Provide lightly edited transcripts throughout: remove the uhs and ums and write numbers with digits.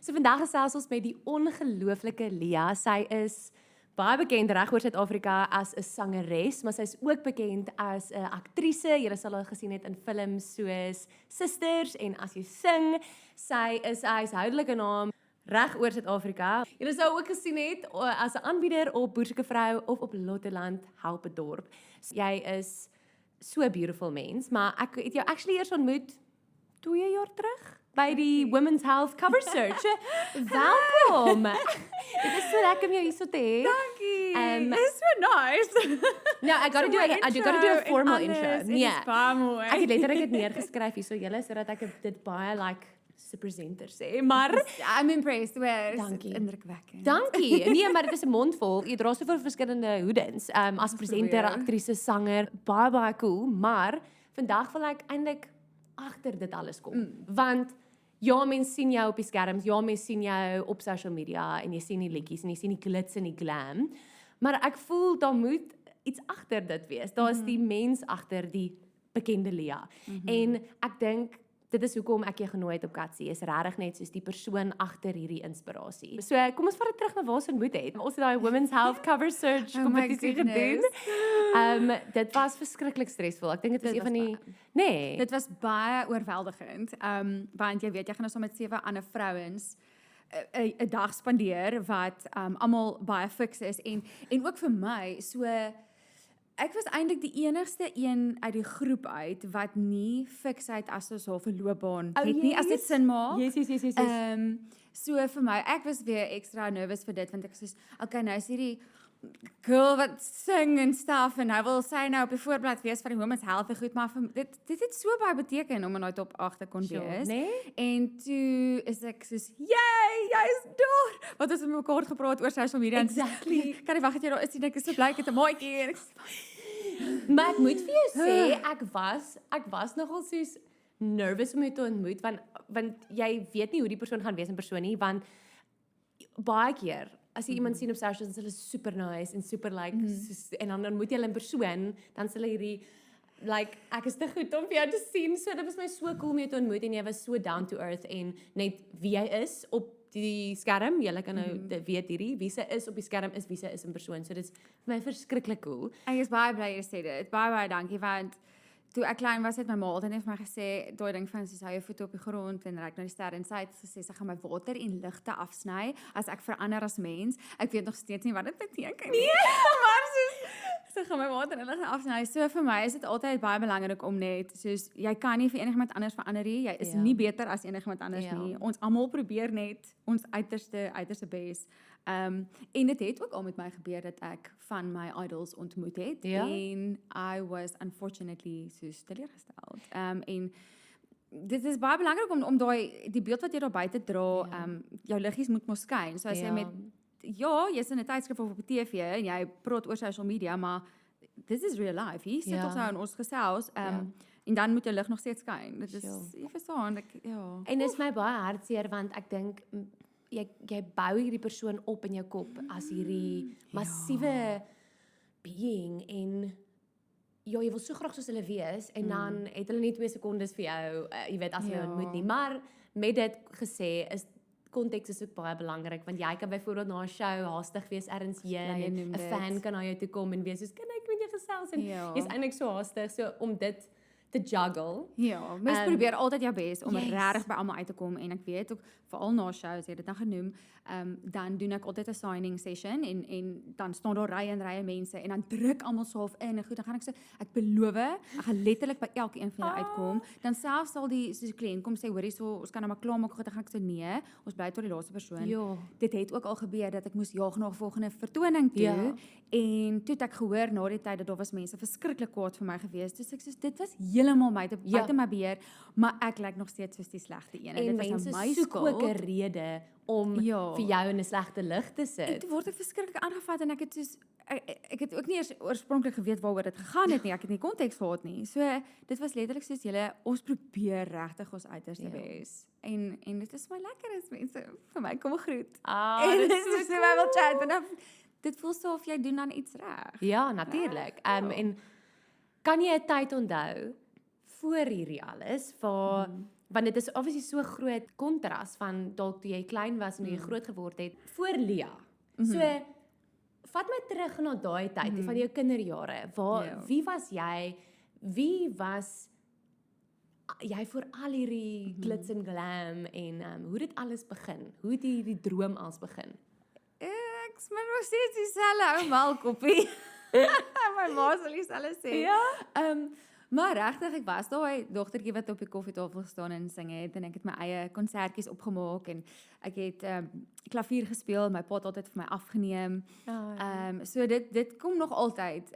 So vandag gesels ons met die ongelooflike Lia. Sy is baie bekend reg oor Suid-Afrika as 'n sangeres, maar sy is ook bekend as 'n aktrise. Jy sal haar gesien het in films soos Sisters en As Jy Sing. Sy is 'n huishoudelike naam reg oor Suid-Afrika. Jy sal ook gesien het as 'n aanbieder op Boerse Vrou of op Lotteland Helpedorp. So, jy is so 'n beautiful mens, maar ek het jou actually eers ontmoet 2 jaar terug by die Women's Health Cover Search. Welkom! Dit is so lekker om jou hier so te hê. Dankie. It's so nice. No, I gotta do a formal intro. Nee. Ek het letterlik dit neergeskryf hier so julle sodat ek dit baie like se presenter sê, maar I'm impressed. Dankie. Indrukwekkend. dankie. Nee, maar dit is 'n mondvol. Jy dra soveel verskillende hoedens. As presenter, probeer. aktrise, sanger, baie cool, maar vandag wil ek eintlik agter dit alles kom. Want ja, mense sien jou op die skerms, ja, mense sien jou op social media en jy sien die liedjies en jy sien die glitz en die glam. Maar ek voel daar moet iets agter dit wees. Daar is die mens agter die bekende Lia. En ek dink dit is hoekom ek jou genooi het op Katsie. Is regtig net soos die persoon agter hierdie inspirasie. So kom ons vat dit terug na waar ons ontmoet het. Ons het daai Women's Health Cover Search kompetisie gedoen. Dit was verskriklik stresvol. Ek dink dit was een van die nee. Dit was baie oorweldigend. Want jy weet jy gaan nou saam met 7 ander vrouens 'n dag spandeer wat almal baie fiks is en ook vir my so ek was eintlik die enigste een uit die groep uit wat nie fiksheid as 'n half 'n loopbaan het nie as dit sin maak. Yes. So vir my, ek was weer extra nervous vir dit want ek soos okay, nou is hierdie girl wat sing en stuff en nou wil sy nou op die voorblad wees van die Women's Health goed, maar vir dit het so baie beteken om in daai top 8 te kon wees. Nee? En toe is ek soos, jy is daar. Wat ons het met mekaar gepraat oor social media. Exactly. Kan nie wag dat jy daar is nie. Ek is so bly ek het 'n maatjie en ek Maar ek moet vir jou sê, ek was nogal soos nervous om jou te ontmoet want jy weet nie hoe die persoon gaan wees in persoon nie, want baie keer as jy iemand sien op socials, hulle is super nice en super like soos, en dan ontmoet jy hulle in persoon, dan sê hulle hierdie like ek is te goed om vir jou te sien. So dit was my so cool om jou te ontmoet en jy was so down to earth en net wie jy is op die skerm. Julle kan nou weet hierdie wie sy is op die skerm is wie sy is in persoon. So dit is vir my verskriklik cool. Ek is baie bly jy sê dit. Baie dankie want toe ek klein was het my ma altyd net vir my gesê daai ding van soos hou jou voete op die grond en ryk na die sterre en sy het gesê sy gaan my water en ligte afsny as ek verander as mens. Ek weet nog steeds nie wat dit beteken nie. Maar sy gaan my water en ligte afsny. So vir my is dit altyd baie belangrik om net soos jy kan nie vir enigiemand anders verander nie. Jy is nie beter as enigiemand anders nie. Ons almal probeer net ons uiterste bes. En dit het ook al met my gebeur dat ek van my idols ontmoet het en I was unfortunately soos teleurgesteld. En dit is baie belangrik om die beeld wat jy daar buite dra, jou liggies moet mos skyn. So as jy met jy's in 'n tydskrif of op die TV en jy praat oor social media, maar this is real life. Hier sit ons nou in ons gesels en dan moet jou lig nog steeds skyn. Dit is jy verstaan En dit is my baie hartseer want ek dink jy bou hierdie persoon op in jou kop as hierdie massiewe being en jy wil so graag soos hulle wees en dan het hulle nie 2 sekondes vir jou, jy weet as hulle ontmoet nie. Maar met dit gesê is konteks is ook baie belangrik want jy kan byvoorbeeld na 'n show haastig wees ergens heen en 'n fan kan na jou toe kom en wees soos kan ek met jou gesels en jy's eintlik so haastig so om dit te juggle. Ja, mens probeer altyd jou bes om regtig by almal uit te kom en ek weet ook veral na shows, jy het dit nou genoem, dan doen ek altyd 'n signing session en dan staan daar rye mense en dan druk almal so half in en goed, dan gaan ek sê ek beloof, ek gaan letterlik by elkeen van julle uitkom. Dan selfs sal die soos die kliënt kom sê hoorie so ons kan nou maar klaar maak, goed, dan gaan ek sê nee, ons bly tot die laaste persoon. Dit het ook al gebeur dat ek moes jaag na 'n volgende vertoning toe en toe het ek gehoor na die tyd dat daar was mense verskriklik kwaad vir my gewees. Toe sê ek soos dit was heeltemal buite my beheer, maar ek lyk nog steeds soos die slegte een. En dit was my skuld. 'n rede om vir jou in 'n slegte lig te sit. En toe word ek verskriklik aangevat en ek het soos ek het ook nie eers oorspronklik geweet waaroor dit gegaan het nie. Ek het nie konteks gehad nie. So dit was letterlik soos ons probeer regtig ons uiterste bes. En dit is my lekker as mense vir my kom groet. En dit is so my wil chat en dit voel so of jy doen dan iets reg. Ja, natuurlik. En kan jy 'n tyd onthou voor hierdie alles waar Want dit is obviously so groot kontras van dalk toe jy klein was en hoe jy groot geword het voor Lia. So vat my terug na daai tyd van jou kinderjare. Wie was jy? Wie was jy vir al hierdie glitz en glam en hoe dit alles begin? Hoe het hierdie droom als begin? Ek smaak nog steeds dieselfde ou melkkoppie. My ma sal dieselfde sê. Ja. Maar regtig, ek was daai dogtertjie wat op die koffietafel gestaan en sing het en ek het my eie konsertjies opgemaak en ek het klavier gespeel, my pa het altyd vir my afgeneem. So dit kom nog altyd.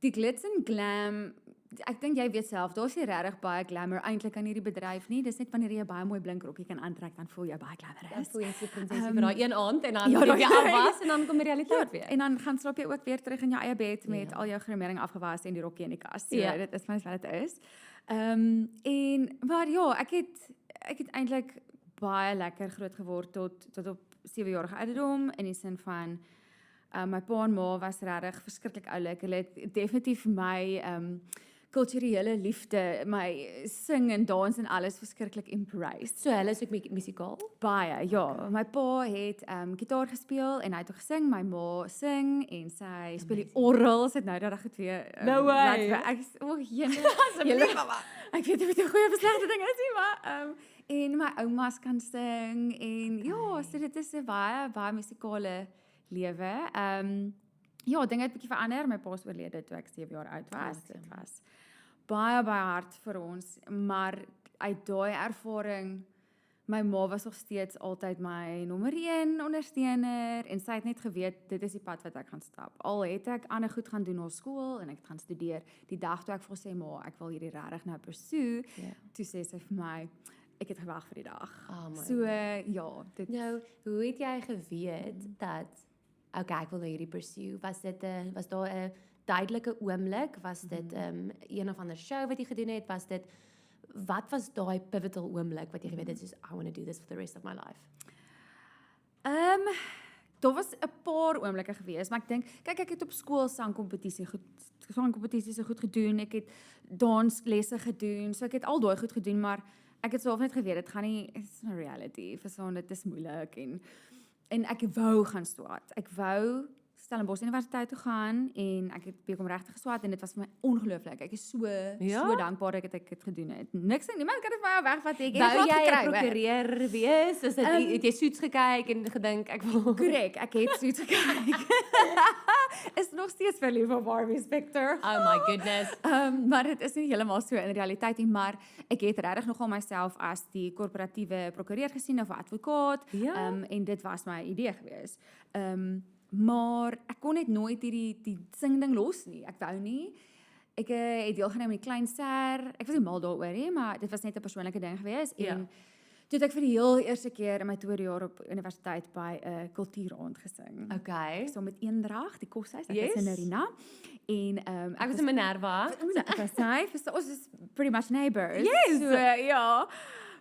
Die glitz en glam, ek dink jy weet self, daar's nie regtig baie glamour eintlik aan hierdie bedryf nie. Dis net wanneer jy 'n baie mooi blink rokkie kan aantrek, dan voel jy baie glamorous. Dan voel jy so prinsesie vir daai een aand en dan ja, jy afwas en dan kom die realiteit weer. En dan gaan slaap jy ook weer terug in jou eie bed met al jou gremering afgewas en die rokkie in die kas. So, dit is maar wat dit is. Maar ja, ek het eintlik baie lekker groot geword tot op 7-jarige ouderdom in die sin van my pa en ma was regtig verskriklik oulik. Hulle het definitief my kulturele liefde, my sing en dans en alles verskriklik embraced. So hulle is ook musikaal? Baie, ja. My pa het gitaar gespeel en hy het ook gesing. My ma sing en sy speel die orgel. Sy het nou dat goed weer no way. Ek asseblief mamma. Ek weet nie of dit 'n goeie of slegte ding is nie, maar en my oumas kan sing en ja, so dit is 'n baie musikale lewe. Ja, dinge het bietjie verander. My pa is oorlede toe ek 7 jaar oud was. Dit was baie hard vir ons, maar uit daai ervaring, my ma was nog steeds altyd my nommer 1 ondersteuner en sy het net geweet dit is die pad wat ek gaan stap. Al het ek ander goed gaan doen na skool en ek het gaan studeer. Die dag toe ek vir sê ma, ek wil hierdie regtig nou pursue, toe sê sy vir my ek het gewag vir die dag. So ja, dit nou, hoe het jy geweet dat okay, ek wil nou hierdie pursue. Was daar 'n duidelike oomblik? Was dit een of ander show wat jy gedoen het? Wat was daai pivotal oomblik wat jy geweet het soos I want to do this for the rest of my life? Daar was 'n paar oomblikke gewees, maar ek dink, kyk ek het op skool sangkompetisie goed gedoen. Ek het danslesse gedoen. So ek het al daai goed gedoen, maar ek het self net geweet dit gaan nie, it's not reality. Verstaan, dit is moeilik en ek wou gaan swaat. Ek wou Stellenbosch Universiteit toe gaan en ek het BCom regtig geswaat en dit was vir my ongelooflik. Ek is so dankbaar dat ek dit gedoen het. Niemand kan dit van my wegvat nie. Wou jy 'n prokureur wees? Is dit het jy Suits gekyk en gedink ek wil korrek, ek het Suits gekyk. Is nog steeds verlief op Harvey Specter. Oh my goodness. Maar dit is nie heeltemal so in realiteit nie, maar ek het regtig nogal myself as die korporatiewe prokureur gesien of advokaat. En dit was my idee gewees. Maar ek kon net nooit die singding los nie. Ek wou nie. Ek het deelgeneem aan die Klein Ster. Ek was nie mal daaroor nie, maar dit was net 'n persoonlike ding gewees. En toe het ek vir die heel eerste keer in my tweede jaar op universiteit by 'n kultuuraand gesing. Okay. So met Eendrag, die koshuis, ek was in Arena. En ek was in Minerva. Ek was saai, ons is pretty much neighbors. Yes. So ja.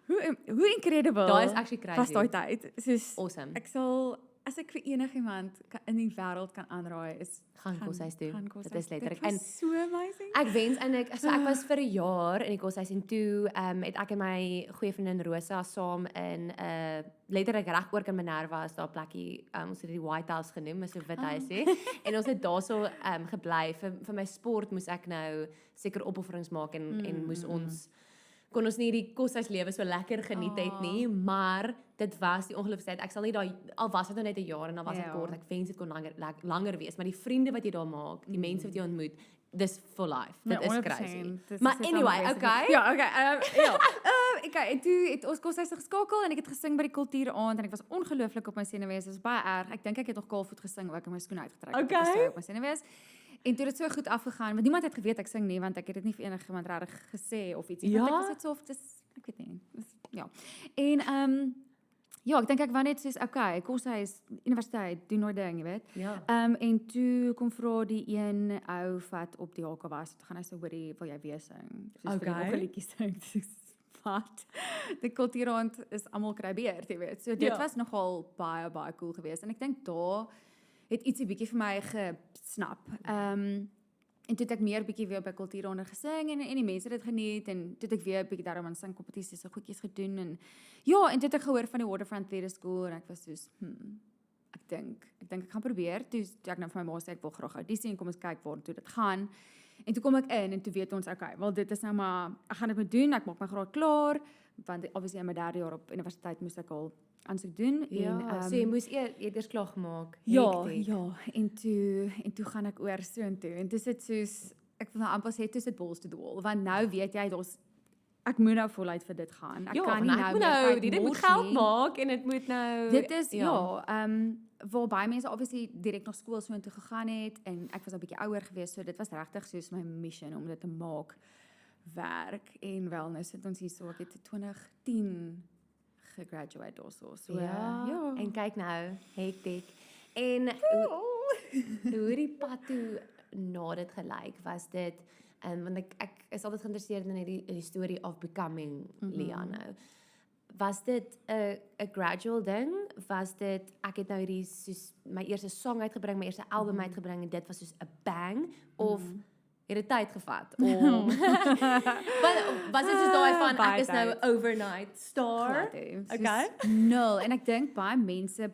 Hoe incredible. Daai is actually crazy. Was daai tyd. Soos awesome. Ek sal as ek vir enigiemand in die wêreld kan aanraai is gaan koshuis toe. Dit is letterlik. En so amazing. Ek wens eintlik ek was vir 'n jaar in die koshuis en toe het ek en my goeie vriendin Rosa saam in letterlik reg oor in Minerva is daar 'n plekkie ons het die White House genoem, is so wit huisie. En ons het daarso gebly vir my sport moes ek nou seker opofferings maak en moes kon ons nie die koshuislewe so lekker geniet het nie, maar dit was die ongelooflikheid. Ek sal nie daai al was dit nou net 'n jaar en dan was dit kort. Ek wens dit kon langer wees, maar die vriende wat jy daar maak, die mense wat jy ontmoet, dis for life. Dit is crazy. Maar anyway, okay. Ja, okay. En toe het ons koshuis geskakel en ek het gesing by die kultuuraand en ek was ongelooflik op my senuwees. Dit was baie erg. Ek dink ek het nog kaalvoet gesing ook en my skoene uitgetrek. Okay. Op my senuwees. En toe het dit so goed afgegaan, want niemand het geweet ek sing nie, want ek het dit nie vir enigiemand regtig gesê of iets. Want ek was net so of ek weet nie. Ja. En ja, ek dink ek wou net sê, okay, koshuis, universiteit, doen nou ding, jy weet. Ja. En toe kom vra die een ou wat op die hakke was, toe gaan hy sê, hoorie, wil jy weer sing? Soos vir die ongeliekie sing. Wat? Die kultuuraand is almal kry beurt, jy weet. So dit was nogal baie cool geweest. En ek dink daar het ietsie bietjie vir my gesnap. En toe het ek meer bietjie weer by kultuuronder gesing en die mense het dit geniet en toe het ek weer bietjie daarom aan singkompetisies en goedjies gedoen en ja, en toe het ek gehoor van die Waterfront Theatre School en ek was soos, ek dink ek gaan probeer. Toe ek nou vir my ma sê ek wil graag audisie en kom ons kyk waar toe dit gaan. En toe kom ek in en toe weet ons okay, wel dit is nou maar ek gaan dit moet doen, ek maak my graad klaar want obviously in my 3de jaar op universiteit moes ek al aansoek doen en so jy moes eers klaar gemaak. ja, en toe gaan ek oor so en toe en dis dit soos ek wil nou amper sê toe sit balls to the wall want nou weet jy ek moet nou voluit vir dit gaan. Ek kan nie nou meer dit moet geld maak en dit moet nou dit is waar baie mense obviously direk na skool so intoe gegaan het en ek was 'n bietjie ouer geweest so dit was regtig soos my mission om dit te maak werk en wel nou sit ons hier so ek het 2010 gegraduate also so ja en kyk nou hektiek en hoe die pad toe na dit gelyk was dit want ek is altyd geïnteresseerd in die story of becoming Leah nou. Was dit 'n gradual ding? Was dit ek het nou hierdie soos my eerste song uitgebring, my eerste album uitgebring en dit was soos 'n bang of het dit tyd gevat om was dit soos daai van ek is nou overnight star? Okay. Nul en ek dink baie mense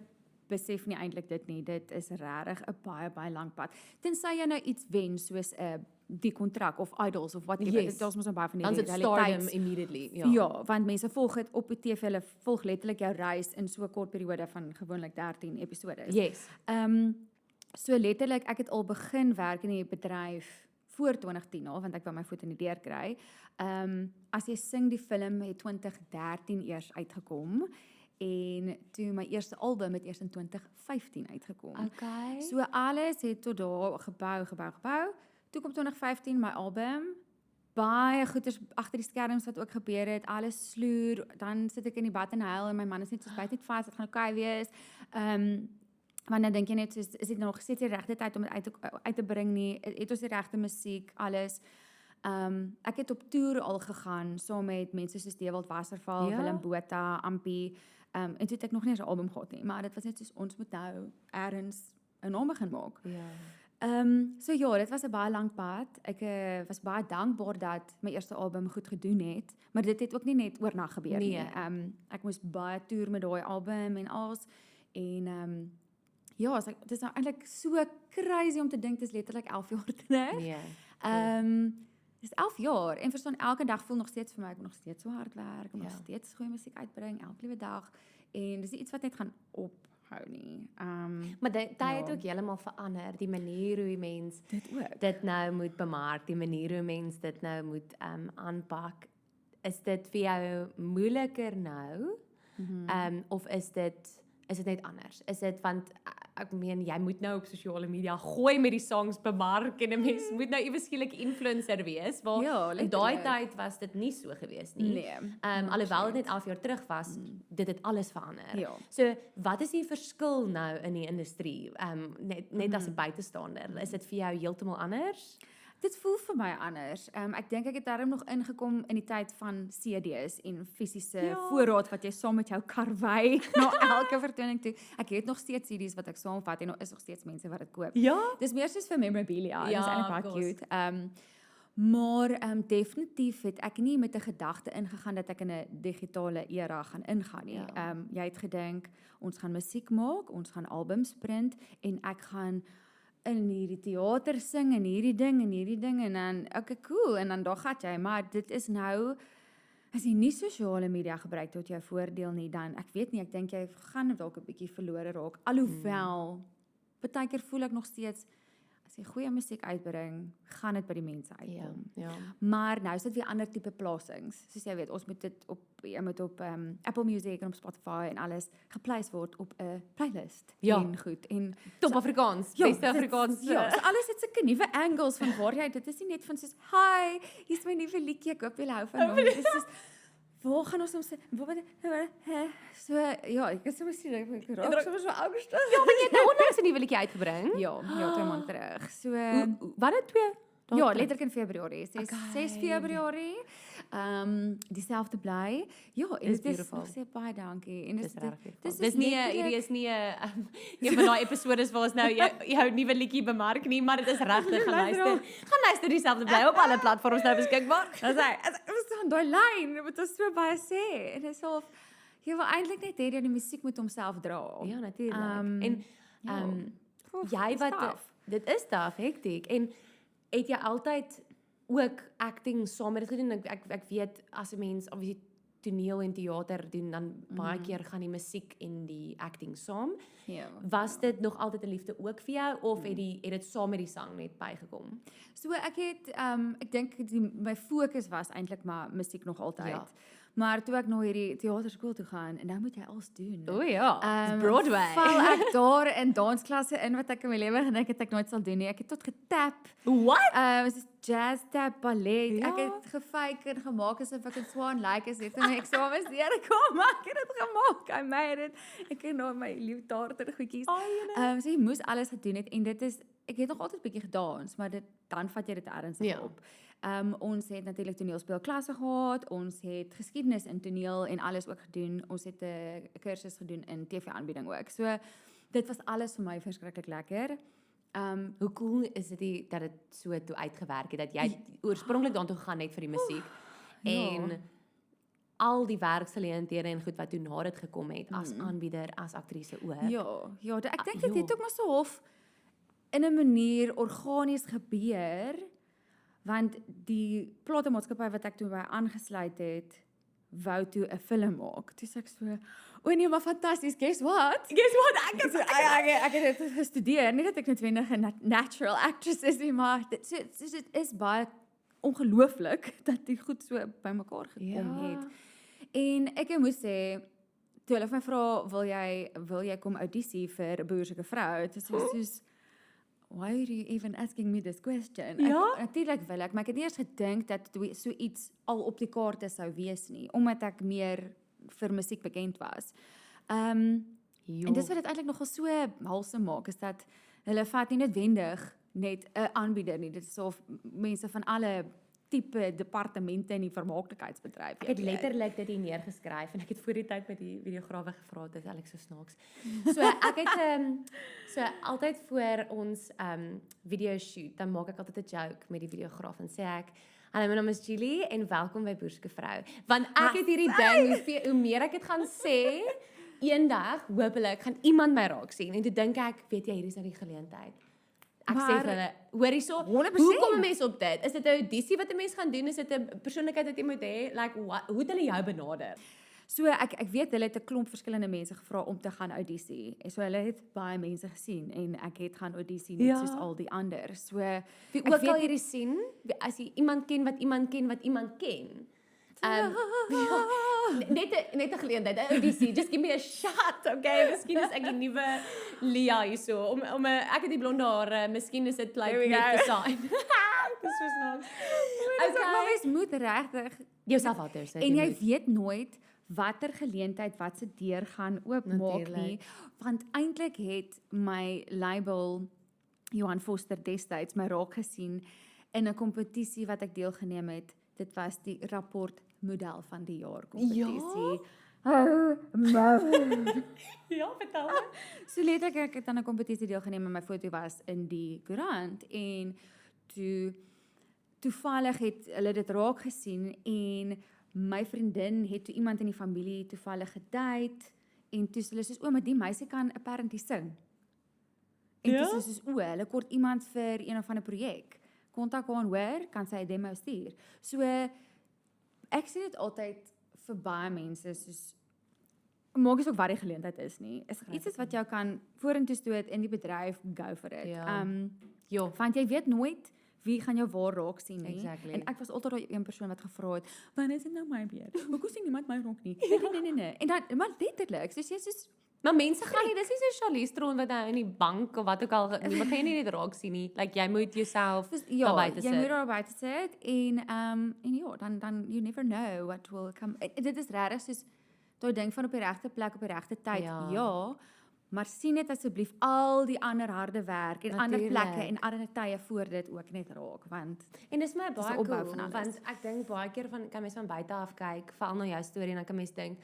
besef nie eintlik dit nie. Dit is regtig 'n baie lang pad. Tensy jy nou iets wen soos 'n die kontrak of Idols of wat jy weet, daar's mos nou baie van die realiteits immediately. Ja, want mense volg dit op die TV, hulle volg letterlik jou reis in so 'n kort periode van gewoonlik 13 episodes. Yes. So letterlik ek het al begin werk in die bedryf voor 2010 al, want ek wou my voet in die deur kry. As jy sing die film het 2013 eers uitgekom. En toe my eerste album het eers in 2015 uitgekom. Okay. So alles het tot daar gebou. Toe kom 2015 my album. Baie goeders agter die skerms wat ook gebeur het. Alles sloer. Dan sit ek in die bad en huil en my man is net soos byt net vas, dit gaan okay wees. Want dan dink jy net soos is dit nog steeds die regte tyd om dit uit te bring nie? Het ons die regte musiek, alles. Ek het op toer al gegaan saam met mense soos Dewald Wasserval, Willem Botha, Ampie. En toe het ek nog nie eens 'n album gehad nie, maar dit was net soos ons moet nou ergens 'n naam begin maak. So ja, dit was 'n baie lang pad. Ek was baie dankbaar dat my eerste album goed gedoen het, maar dit het ook nie net oornag gebeur nie. Ek moes baie toer met daai album en alles en ja, dit is nou eintlik so crazy om te dink dit is letterlik 11 jaar terug. Dis 11 jaar en verstaan elke dag voel nog steeds vir my ek moet nog steeds so hard werk, ek moet nog steeds goeie musiek uitbring elke liewe dag en dis iets wat net gaan ophou nie. Maar dit het ook heeltemal verander, die manier hoe mens dit nou moet bemark, die manier hoe mens dit nou moet aanpak. Is dit vir jou moeiliker nou? Of is dit net anders? Is dit want ek meen jy moet nou op sosiale media gooi met die songs bemark en 'n mens moet nou ewe skielik influencer wees waar in daai tyd was dit nie so gewees nie. Nee. Alhoewel dit net 11 jaar terug was, dit het alles verander. So wat is die verskil nou in die industrie? Net as 'n buitestander, is dit vir jou heeltemal anders? Dit voel vir my anders. Ek dink ek het daarom nog ingekom in die tyd van CD's en fisiese voorraad wat jy saam met jou kar wy na elke vertoning toe. Ek het nog steeds CD's wat ek saamvat en daar is nog steeds mense wat dit koop. Dis meer soos vir memorabilia. Dit is eintlik baie cute. Maar definitief het ek nie met 'n gedagte ingegaan dat ek in 'n digitale era gaan ingaan nie. Jy het gedink ons gaan musiek maak, ons gaan albums print en ek gaan in hierdie teater sing en hierdie ding en dan okay cool en dan daar gaan jy maar dit is nou as jy nie sosiale media gebruik tot jou voordeel nie dan ek weet nie ek dink jy gaan dalk 'n bietjie verlore raak alhoewel partykeer voel ek nog steeds as jy goeie musiek uitbring gaan dit by die mense uitkom. Maar nou is dit weer ander tipe plasings. Soos jy weet, ons moet dit op Apple Music en op Spotify en alles geplaas word op 'n playlist. En goed en top Afrikaans, beste Afrikaans. So alles het sulke nuwe angles van waar jy dit is nie net van soos hi, hier's my nuwe liedjie, ek hoop julle hou van hom. Dit is soos waar gaan ons so ek is so miskien ek raak so angstig. Maar jy het nou onlangs 'n nuwe liedjie uitgebring. Ja, 2 maande terug. So wat het 2 Ja, letterlik in Februarie. 6 Okay. Februarie. Dieselfde bly. Ja, en Dis dit is beautiful. nog sê baie dankie. En Dis reg. dis Dis nie hierdie is nie 'n een van daai episodes waar ons nou jou nuwe liedjie bemark nie, maar dit is regtig gaan luister. Gaan luister dieselfde bly op alle platforms nou beskikbaar. Dis hy. Ons staan daai lyn, wat ons so baie sê. En dis of jy wil eintlik net hê dat die musiek moet homself dra. Ja, natuurlik. Jy wat dit is taaf, hektiek. En het jy altyd ook acting saam met dit gedoen? Ek weet as 'n mens obviously toneel en teater doen, dan baie keer gaan die musiek en die acting saam. Ja. Was dit nog altyd 'n liefde ook vir jou of het dit saam met die sang net bygekom? So ek het ek dink my fokus was eintlik maar musiek nog altyd. Ja. Maar toe ek na hierdie teaterskool toe gaan en nou moet jy alles doen. O ja, Broadway. Val ek daar in dansklasse in wat ek in my lewe gedink het ek nooit sal doen nie. Ek het tot getap. What? Soos jazz tap, ballet. Ja. Ek het gefake en gemaak asof ek 'n swaan lyk as net om my eksamens deurkom, maar ek het dit gemaak. I made it. Ek het nou my liefdaarder goedjies. So jy moes alles gedoen het en dit is ek het nog altyd 'n bietjie gedans, maar dan vat jy dit ernstig Ja. op. Ons het natuurlik toneelspeelklasse gehad, ons het geskiedenis in toneel en alles ook gedoen. Ons het 'n kursus gedoen in TV-aanbieding ook. So dit was alles vir my verskriklik lekker. Hoe cool is dit dat dit so toe uitgewerk het dat jy oorspronklik daartoe gegaan het vir die musiek en al die werksgeleenthede en goed wat toe na dit gekom het as aanbieder, as aktrise ook. Ja, ek dink dit het ook maar so half in 'n manier organies gebeur. Want die platemaatskappy wat ek toe by aangesluit het, wou toe 'n film maak. Toe sê ek so, o nee, maar fantasties, guess what? Ek het dit gestudeer, nie dat ek noodwendig 'n natural actress is nie, maar dit is baie ongelooflik dat die goed so bymekaar gekom het. En ek moes sê, toe hulle my vra, wil jy kom audisie vir 'n boerseke vrou? Dit is soos why are you even asking me this question? Natuurlik wil ek, maar ek het nie eers gedink dat so iets al op die kaarte sou wees nie, omdat ek meer vir musiek bekend was. En dis wat dit eintlik nogal so halse maak, is dat hulle vat nie noodwendig net 'n aanbieder nie, dit is of mense van alle tipe departemente in die vermaaklikheidsbedryf. Ek het letterlik dit hier neergeskryf en ek het voor die tyd met die videograwe gevra, dit is eintlik so snaaks. So ek het so altyd voor ons video shoot, dan maak ek altyd 'n joke met die videograaf en sê ek, hallo, my naam is Julie en welkom by Boerseke Vrou. Want ek het hierdie ding, hoe meer ek dit gaan sê, eendag hopelik gaan iemand my raak sien en toe dink ek, weet jy, hier is nou die geleentheid. Ek sê vir hulle, hoor hierso, 100%. hoe kom 'n mens op dit? Is dit 'n audisie wat 'n mens gaan doen? Is dit 'n persoonlikheid wat jy moet hê? Like hoe het hulle jou benader? So ek weet hulle het 'n klomp verskillende mense gevra om te gaan audisie. En so hulle het baie mense gesien en ek het gaan audisie net soos al die ander. So wie ook al hierdie sien, as jy iemand ken wat iemand ken wat iemand ken. Net 'n geleentheid, 'n audisie. Just give me a shot, okay? Miskien is ek die nuwe Lia hierso. Ek het die blonde hare, miskien is dit like net design. Dis so snaaks. Maar mens moet regtig jouself out there sit. En jy weet nooit watter geleentheid wat se deur gaan oopmaak nie, want eintlik het my label Johan Foster destyds my raak gesien in 'n kompetisie wat ek deelgeneem het. Dit was die rapport model van die jaar kompetisie. Ja, vertel my. So letterlik ek het aan 'n kompetisie deelgeneem en my foto was in die koerant en toevallig het hulle dit raak gesien en my vriendin het toe iemand in die familie toevallig gedate en toe hulle soos, maar die meisie kan apparently sing. En toe soos, hulle kort iemand vir een of ander projek. Kontak haar hoor, kan sy 'n demo stuur. So ek sê dit altyd vir baie mense soos maak nie ook wat die geleentheid is nie. Is iets wat jou kan vorentoe stoot in die bedryf, go for it. Want jy weet nooit wie gaan jou waar raak sien nie. Exactly. En ek was altyd daai een persoon wat gevra het, "Wanneer is dit nou my beurt? Hoekom sien niemand my raak nie?" Nee. En dan maar letterlik, soos jy soos maar mense gaan nie, dis nie so Charlize Theron wat nou in die bank of wat ook al, niemand gaan jy nie net raak sien nie. Like jy moet jouself daar buite sit. Jy moet daar buite sit en ja, dan you never know what will come. Dit is regtig soos daai ding van op die regte plek op die regte tyd. Ja, maar sien net asseblief al die ander harde werk en ander Natuurlijk. plekke en ander tye voor dit ook net raak, want En dis my Dis 'n baie opbou cool, van alles. want ek dink baie keer kan mens van buite af kyk, veral na jou storie en dan kan mens dink,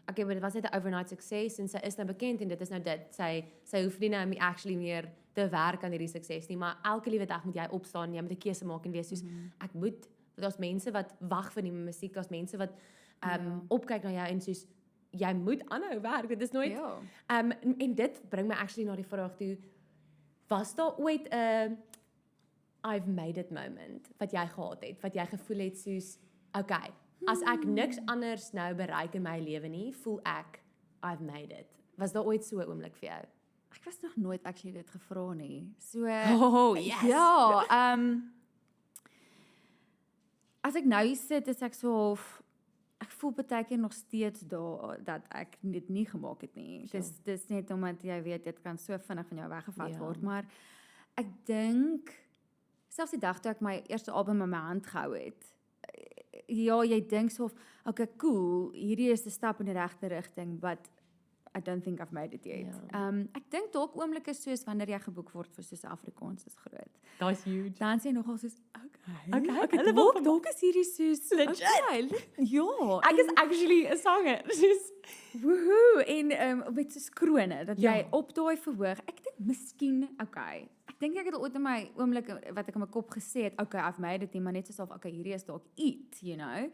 okay, maar dit was net 'n overnight sukses en sy is nou bekend en dit is nou dit. Sy hoef nie nou actually meer te werk aan hierdie sukses nie, maar elke liewe dag moet jy opstaan, jy moet 'n keuse maak en wees soos ek moet. Daar's mense wat wag vir die musiek, daar's mense wat opkyk na jou en soos jy moet aanhou werk. Dit is nooit ja. en dit bring my actually na die vraag toe, was daar ooit 'n I've made it moment wat jy gehad het, wat jy gevoel het soos, okay, as ek niks anders nou bereik in my lewe nie, voel ek I've made it. Was daar ooit so 'n oomblik vir jou? Ek was nog nooit actually dit gevra nie. So Oh, yes. ja, as ek nou hier sit, is ek so half ek voel baie keer nog steeds daar dat ek dit nie gemaak het nie. Sure. Dis net omdat jy weet dit kan so vinnig van jou weggevat Ja. word, maar ek dink selfs die dag toe ek my eerste album in my hand gehou het, ja, jy dink so, okay, cool, hierdie is 'n stap in die regte rigting, but I don't think I've made it yet. Ja. Ek dink dalk oomblikke soos wanneer jy geboek word vir soos Afrikaans is groot. That's huge. Dan sê jy nogal soos, okay, hulle wil dalk is hierdie soos Legit. Okay, ja, Ek is actually 'n sanger. Soos woehoe en met soos krone dat Ja. jy op daai verhoog. Ek dink miskien, okay. Ek dink ek het al ooit in my oomblik wat ek in my kop gesê het, okay, I've made it, maar net soos okay, hierdie is dalk iets, you know.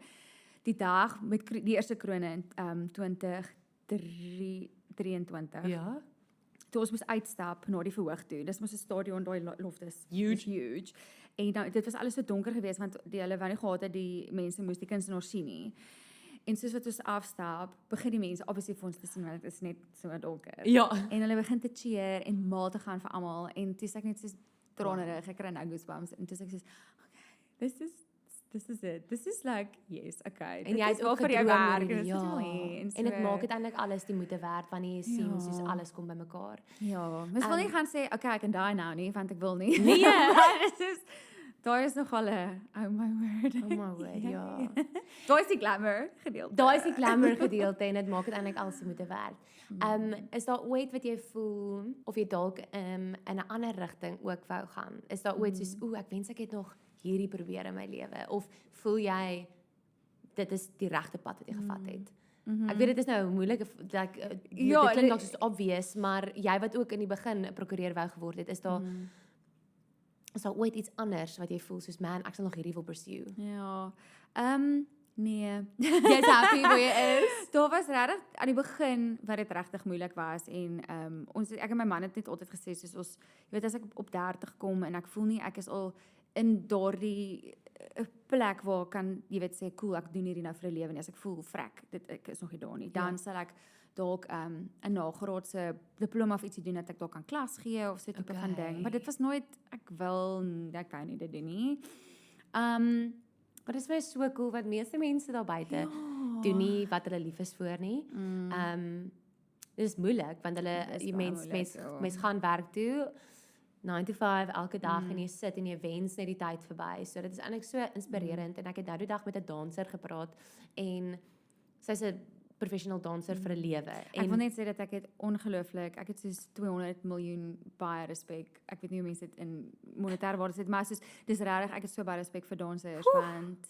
Die dag met die eerste krone in 2023. ja. Toe ons moes uitstap na die verhoog toe. Dis mos 'n stadion, daai lofte is Huge. huge. En nou, dit was alles so donker geweest want hulle wou nie gehad het die mense moes die kunstenaars sien nie. En soos wat ons afstap, begin die mense obviously vir ons te sien want dit is net so donker. Ja. En hulle begin te cheer en mal te gaan vir almal en toe sê ek net soos tranerig, ek kry nou goosebumps en toe sê ek soos okay, this is it. This is like yes, okay. En jy het ook vir jou gedroom oor werk en hierdie, dit is wat jy wil hê. En dit maak uiteindelik alles die moeite werd wanneer jy sien soos Ja. alles kom bymekaar. Ja, mens wil nie gaan sê okay, ek kan die nou nie want ek wil nie. Nee. Dit is daar is nogal 'n oh my word. Oh my word, ja. Daar is die glamour gedeelte. Daar is die glamour gedeelte en dit maak uiteindelik alles die moeite werd. Is daar ooit wat jy voel of jy dalk in 'n ander rigting ook wou gaan? Is daar ooit soos ek wens ek het nog hierdie probeer in my lewe of voel jy dit is die regte pad wat jy gevat het? Ek weet dit is nou moeilik dat Ja, dit klink dalk soos obvious, maar jy wat ook in die begin 'n prokureur wou geword het, is daar ooit iets anders wat jy voel soos man, ek sal nog hierdie wil pursue? Ja. Nee. Jy's happy waar jy is. Daar was regtig aan die begin wat dit regtig moeilik was en ek en my man het net altyd gesê soos ons jy weet as ek op 30 kom en ek voel nie ek is al in daardie plek waar kan jy weet sê cool ek doen hierdie nou vir 'n lewe nie as ek voel vrek ek is nog nie daar nie dan sal ek dalk 'n nagraadse diploma of ietsie doen dat ek dalk kan klas gee of so tipe van Okay. ding maar dit was nooit ek kan nie dit doen nie Maar dit is baie so cool wat meeste mense daar buite doen nie wat hulle lief is vir nie. Dit is moeilik want hulle Dit is die baie mens moeilik, ja. mens gaan werk toe 9 to 5 elke dag en jy sit en jy wens net die tyd verby. So dit is eintlik so inspirerend en ek het nou die dag met 'n danser gepraat en sy's 'n professional danser vir 'n lewe. Ek wil net sê dat ek het ongelooflik, ek het soos 200 miljoen baie respek. Ek weet nie hoe mense dit in monetêre waarde sit, maar soos dis regtig ek het so baie respek vir dansers want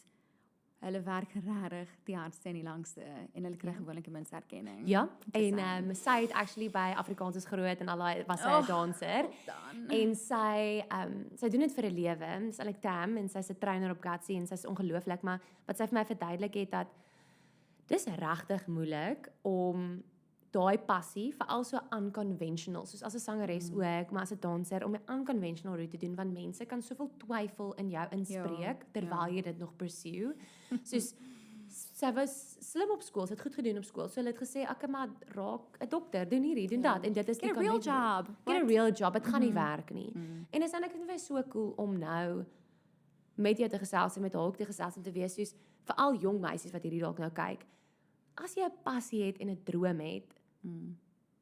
hulle werk regtig die hardste en die langste en hulle kry gewoonlik die minste erkenning. Ja, en Interessant. sy het actually by Afrikaans is groot en al was sy 'n danser. En sy doen dit vir 'n lewe. Dis eintlik Tam en sy's 'n trainer op Gutsy en sy's ongelooflik, maar wat sy vir my verduidelik het dat dis regtig moeilik om daai passie, veral so unconventional, soos as 'n sangeres ook, maar as 'n danser om 'n unconventional route te doen want mense kan soveel twyfel in jou inspreek terwyl jy dit nog pursue. Soos sy was slim op skool, sy het goed gedoen op skool. So hulle het gesê, "Akke maar raak 'n dokter, doen hierdie, doen dat." En dit is Get a die real conventional. job. Get a What? real job. Dit gaan nie werk nie. En is eintlik net so cool om nou met jou te gesels en met haar ook te gesels en te wees soos veral jong meisies wat hierdie dalk nou kyk. As jy 'n passie het en 'n droom het,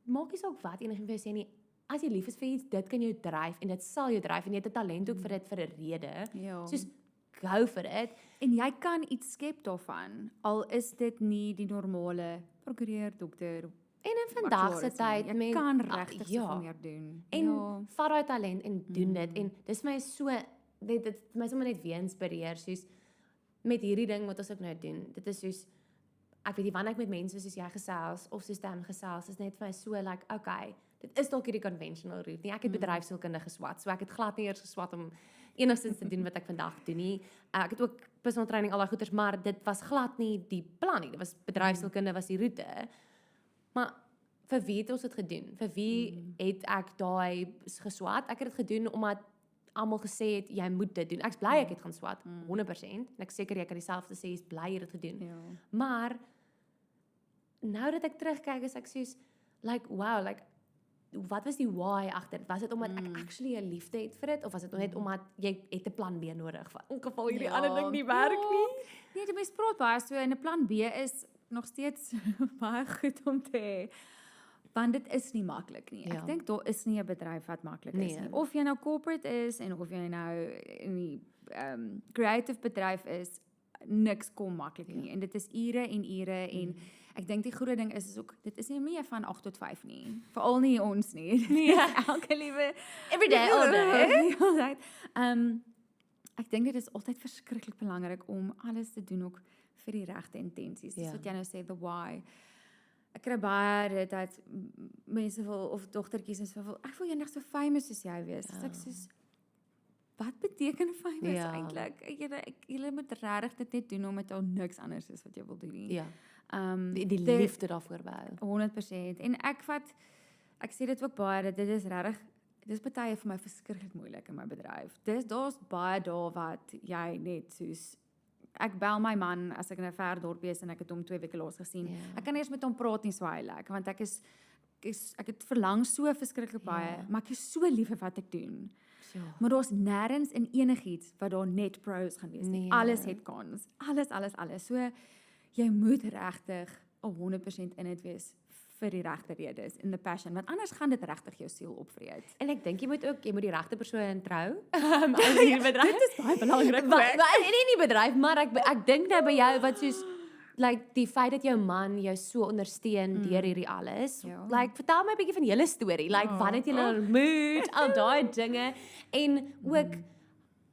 maak nie saak wat enigiemand vir jou sê nie. As jy lief is vir iets, dit kan jou dryf en dit sal jou dryf en jy het 'n talent ook vir dit vir 'n rede. Ja. Soos go for it. En jy kan iets skep daarvan, al is dit nie die normale prokureur, dokter, En in vandag se aktuaris tyd nie. met Jy kan regtig ja. soveel meer doen. En ja. vat daai talent en doen dit en dis my so dit my sommer net weer inspireer soos met hierdie ding wat ons ook nou doen. Dit is soos ek weet nie wanneer ek met mense soos jy gesels of soos Dan gesels is net vir my so like okay, dit is dalk hierdie conventional route nie. Ek het bedryfsielkunde geswat, so ek het glad nie eers geswat om enigstens te doen wat ek vandag doen nie. Ek het ook personal training al daai goeters, maar dit was glad nie die plan nie. Dit was bedryfsielkunde was die roete. Maar vir wie het ons dit gedoen? Vir wie het ek daai geswat? Ek het dit gedoen omdat almal gesê het jy moet dit doen. Ek's bly ek het gaan swat 100% en ek seker jy kan dieselfde sê jy's bly jy het dit gedoen. Ja. Maar nou dat ek terugkyk is ek soos like wow, like wat was die why agter dit? Was dit omdat ek actually 'n liefde het vir dit of was dit net omdat jy het 'n plan B nodig vir in geval hierdie ander ding nie werk nie? Nee, die mens praat baie so en 'n plan B is nog steeds baie goed om te hê. Want dit is nie maklik nie. Ek Ja. dink daar is nie 'n bedryf wat maklik is Nee. nie. Of jy nou corporate is en of jy nou in die creative bedryf is, niks kom maklik nie. En dit is ure en ure en ek dink die goeie ding is ook dit is nie meer van 8 tot 5 nie. Veral nie ons nie. Nee, elke liewe Every day, all day. Alright. Ek dink dit is altyd verskriklik belangrik om alles te doen ook vir die regte intensies. Dis Ja. wat jy nou sê the why. Ek kry baie dit dat mense wil of dogtertjies en so wil ek wil eendag so famous soos jy wees. Ja. Ek soos wat beteken famous Ja. eintlik? Julle moet regtig dit net doen omdat daar niks anders is wat jy wil doen nie. Ja, die Dit- liefde daarvoor behou. 100% en ek sê dit ook baie dat dit is regtig dis baie vir my verskriklik moeilik in my bedryf. Daar's baie dae wat jy net soos ek bel my man as ek in 'n ver dorpie is en ek het hom 2 weke laas gesien. Ja. Ek kan eers met hom praat nie so heilig want ek het verlang so verskriklik baie, Ja. maar ek is so lief vir wat ek doen. Ja. Maar daar's nêrens in enigiets wat daar net pros gaan wees nie. Nee. Alles het cons. Alles. So jy moet regtig 100% in dit wees vir die regte redes in the passion, want anders gaan dit regtig jou siel opvreet. En ek dink jy moet die regte persoon trou. In hierdie bedryf. Dit is baie belangrik. Nie in die bedryf, maar ek dink nou by jou wat soos like die feit dat jou man jou so ondersteun deur hierdie alles. Ja. Like vertel my 'n bietjie van julle storie. Like wanneer het julle ontmoet, al daai dinge en ook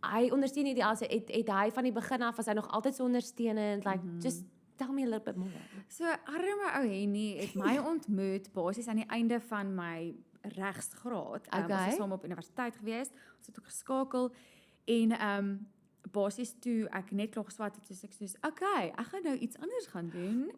hy ondersteun hierdie alles. Het hy van die begin af was hy nog altyd so ondersteunend. Like just tell me a little bit more. So arme ou Henny het my ontmoet basies aan die einde van my regsgraad. Ons Okay. was saam op universiteit gewees. Ons het ook geskakel en basies toe ek net klaar geswat het, soos ek soos okay, ek gaan nou iets anders gaan doen.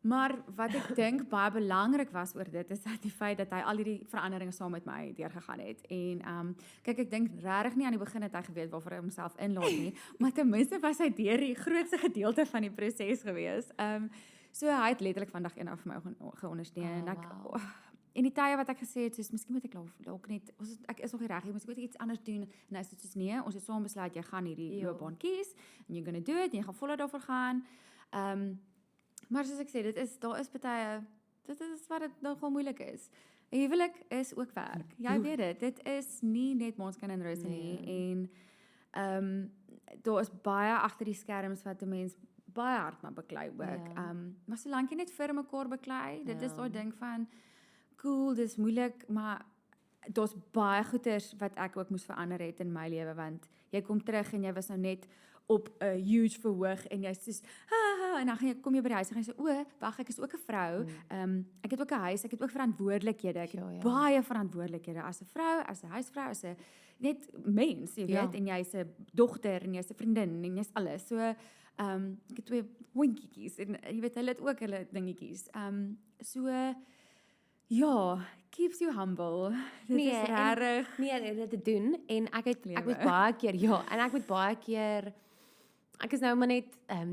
Maar wat ek dink baie belangrik was oor dit is dat die feit dat hy al hierdie veranderinge saam met my deurgegaan het. En kyk ek dink regtig nie aan die begin het hy geweet waarvoor hy homself inlaat nie, maar ten minste was hy deur die grootste gedeelte van die proses gewees. So hy het letterlik van dag 1 af vir my geondersteun. wow. En die tye wat ek gesê het, soos miskien moet ek dalk net ek is nog nie reg nie, miskien moet ek iets anders doen. En hy sê soos nee, ons het saam besluit jy gaan hierdie Ja. loopbaan kies and you're going to do it en jy gaan voluit daarvoor gaan. Maar soos ek sê, daar is baie dit is wat dit nogal moeilik is. 'n Huwelik is ook werk. Jy weet dit. Dit is nie net manskin en rose nie en daar is baie agter die skerms wat 'n mens baie hard maar beklei ook. Ja. Maar solank jy net vir mekaar beklei, dit is Ja. daai ding van cool, dis moeilik, maar daar's baie goeters wat ek ook moes verander het in my lewe want jy kom terug en jy was nou net op 'n huge verhoog en jy's soos en dan kom jy by die huis en jy sê o, wag, ek is ook 'n vrou. Ek het ook 'n huis, ek het ook verantwoordelikhede. Ek het Ja. baie verantwoordelikhede as 'n vrou, as 'n huisvrou, as 'n net mens, jy Ja. weet, en jy's 'n dogter en jy's 'n vriendin en jy's alles. So ek het 2 hondjies en jy weet hulle het ook hulle dingetjies. So ja, keeps you humble. Dit Nee, is en- regtig Nee, dit te doen en ek Lewe. moet baie keer en ek moet baie keer ek is nou maar net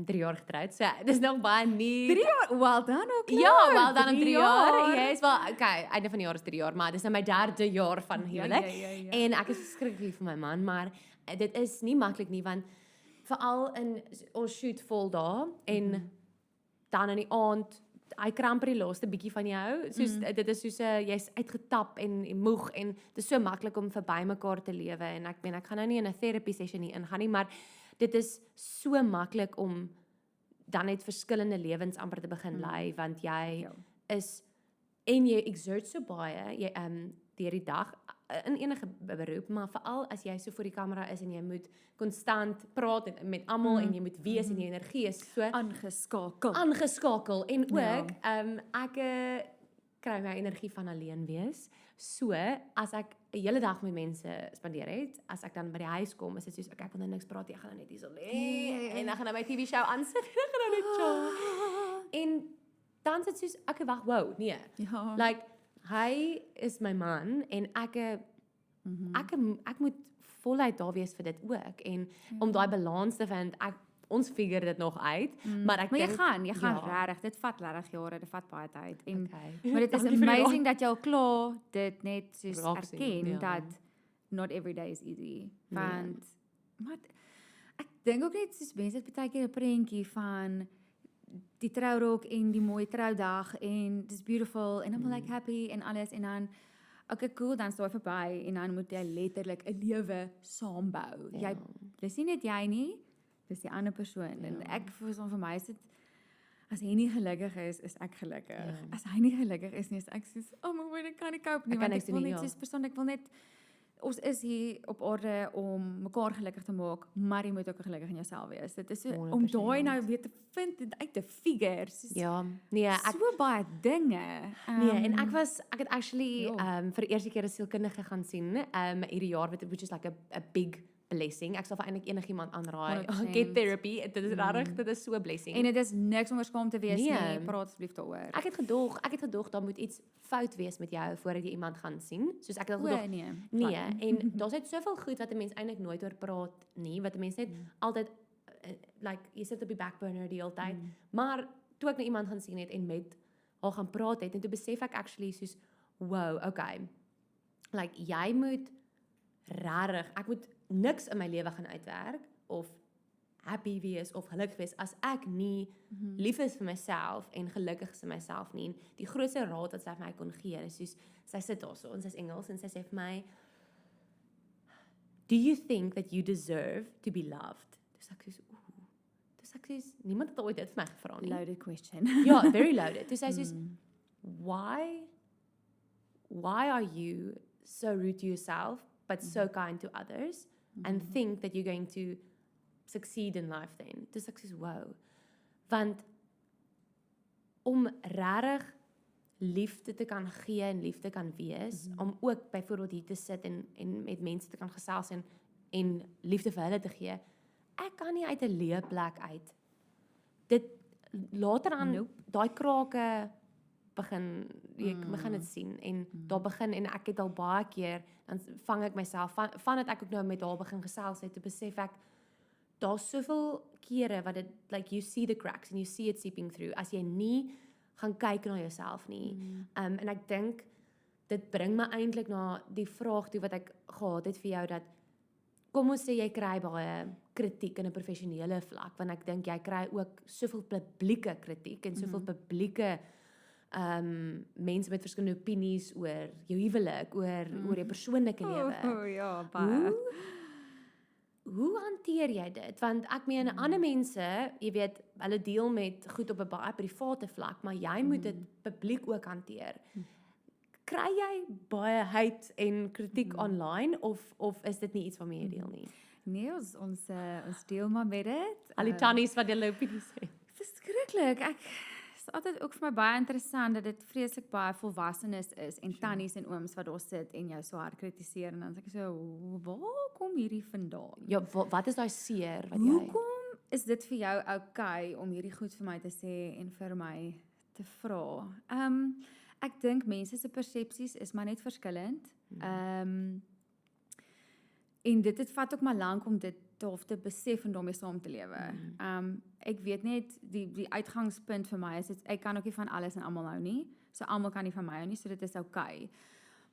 3 jaar getroud. So dis nog baie nie 3 jaar. Well done ook. Ja, wel dan om 3 jaar. Yes, wel okay, einde van die jaar is 3 jaar, maar dis nou my 3de jaar van huwelik. Ja. En ek is verskriklik lief vir my man, maar dit is nie maklik nie want veral in ons shoot vol dae en dan in die aand hy kramp die laaste bietjie van jou. Soos dit is soos jy's uitgetap en moeg en dit is so maklik om verby mekaar te lewe en ek meen ek gaan nou nie in 'n therapy session nie ingaan nie, maar dit is so maklik om dan net verskillende lewens amper te begin lei want jy Ja. is en jy exert so baie, jy deur die dag in enige beroep, maar veral as jy so voor die kamera is en jy moet konstant praat met almal en jy moet wees en jou energie is so aangeskakel en ook ek kry my energie van alleen wees. So as ek 'n hele dag met mense spandeer het, as ek dan by die huis kom, is dit soos ek wil nou niks praat, ek gaan nou net hier so lê en dan gaan ek my TV show aansit en ek gaan nou net chill. En dan is dit soos okay, wag, wow, nee. Ja. Like hy is my man en ek moet voluit daar wees vir dit ook en om daai balans te vind, ons figure dit nog uit, maar ek Maar jy dink gaan regtig, dit vat regtig jare, dit vat baie tyd. En okay. maar dit is Dankie vir die amazing dat jy al klaar dit net soos Raak sien, erken ja. dat not every day is easy. Nee. Want maar ek dink ook net soos mense het baie keer 'n prentjie van die trourok en die mooi troudag en dis beautiful en I'm like happy en alles en dan okay cool, dan staan jy verby en dan moet jy letterlik 'n lewe saambou. Ja. Dis nie net jy nie, dis die ander persoon en ek voel so vir my is dit as hy nie gelukkig is ek gelukkig. Ja. As hy nie gelukkig is nie, is ek soos oh my word, ek kan nie cope nie Ek kan want niks ek wil doen nie, net ja. soos persoon, ek wil net ons is hier op aarde om mekaar gelukkig te maak, maar jy moet ook gelukkig in jouself wees. Dit is so, om 100%. daai nou weer te vind en uit te figure. Soos, Ja, nee, ek so baie dinge. nee, en ek het actually ja. vir die eerste keer 'n sielkundige gaan sien hierdie jaar which is like a big blessing. Ek sal vir eintlik enigiemand aanraai 100%. get therapy. Dit is regtig, dit is so 'n blessing. En dit is niks om skaam te wees Nee. nie. Praat asseblief daaroor. Ek het gedog daar moet iets fout wees met jou voordat jy iemand gaan sien. Soos ek het O, gedog nee. nee, en daar's net soveel goed wat 'n mens eintlik nooit oor praat nie, wat 'n mens net altyd like jy sit op die back burner die hele tyd. Maar toe ek nou iemand gaan sien het en met haar gaan praat het en toe besef ek actually soos wow, okay. Like jy moet regtig, ek moet niks in my lewe gaan uitwerk of happy wees of gelukkig wees as ek nie lief is vir myself en gelukkig is vir myself nie. En die grootste raad wat sy vir my kon gee is soos sy sit daar so, ons is Engels en sy sê vir my do you think that you deserve to be loved? Dis ek soos niemand het ooit dit vir my gevra nie. Loaded question. Ja, very loaded. Toe sy soos why are you so rude to yourself but so kind to others and think that you're going to succeed in life then? Dis ek soos wow. Want om regtig liefde te kan gee en liefde kan wees, om ook byvoorbeeld hier te sit en met mense te kan gesels en liefde vir hulle te gee. Ek kan nie uit 'n leë plek uit. Dit later aan daai krake begin ek begin dit sien en daar begin en ek het al baie keer dan vang ek myself vandat ek ook nou met haar begin gesels het, te besef ek daar's soveel kere wat dit like you see the cracks and you see it seeping through as jy nie gaan kyk na jouself nie. En ek dink dit bring my eintlik na die vraag toe wat ek gehad het vir jou dat kom ons sê jy kry baie kritiek in 'n professionele vlak want ek dink jy kry ook soveel publieke kritiek en soveel publieke mense met verskillende opinies oor jou huwelik, oor jou persoonlike lewe. Ja, baie. Hoe hanteer jy dit? Want ek meen ander mense, jy weet, hulle deel met goed op 'n baie private vlak, maar jy moet dit publiek ook hanteer. Kry jy baie hate en kritiek online of is dit nie iets waarmee jy deel nie? Nee, ons deel maar met dit. Al die tannies wat hulle opinies sê. Verskriklik. Ek is altyd ook vir my baie interessant dat dit vreeslik baie volwassenes is en tannies en ooms wat daar sit en jou so hard kritiseer en dan sê ek so, waar kom hierdie vandaan? Ja, wat is daai seer wat jy Hoekom is dit vir jou okay om hierdie goed vir my te sê en vir my te vra? Ek dink mense se persepsies is maar net verskillend. En dit vat ook maar lank om dit te besef en daarmee saam te lewe. Ek weet net die uitgangspunt vir my is ek kan ook nie van alles en almal hou nie. So almal kan nie van my hou nie, so dit is okay.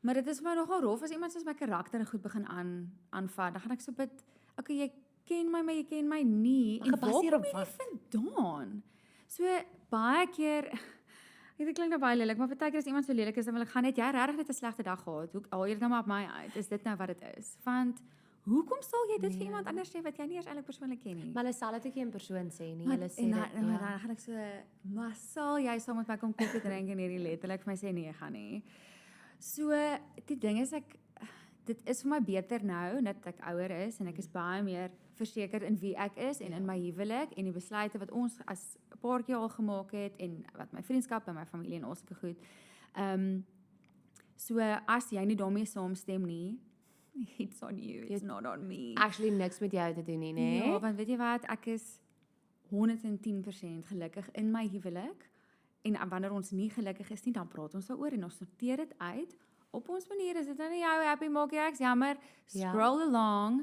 Maar dit is vir my nogal rof as iemand soos my karakter goed begin aanvat. Dan gaan ek so bid, okay, jy ken my, maar jy ken my nie. En waar gebaseer op kom wat? jy vandaan? So baie keer dit klink nou baie lelik, maar baie keer as iemand so lelik is, dan wil ek gaan net jy regtig net 'n slegte dag gehad. Hoe haal jy dit nou maar op my uit? Is dit nou wat dit is? Want hoekom sal jy dit vir iemand anders sê wat jy nie eers eintlik persoonlik ken nie? Maar hulle sal dit ook nie in persoon sê nie. Maar- Hulle sê en dit. dan gaan ek so, maar sal jy saam met my kom koffie drink en hierdie letterlik vir my sê nee, gaan nie. So, die ding is dit is vir my beter nou dat ek ouer is en ek is baie meer verseker in wie ek is en in my huwelik en die besluite wat ons as paartjie al gemaak het en wat my vriendskap en my familie en ons goed. So as jy nie daarmee saamstem nie, it's on you, it's not on me. Actually niks met jou te doen nie, né? Ja, want weet jy wat, ek is 110% gelukkig in my huwelik en wanneer ons nie gelukkig is nie, dan praat ons daaroor en ons sorteer dit uit op ons manier. Is dit nou nie jou happy maak jy ek's jammer, scroll along.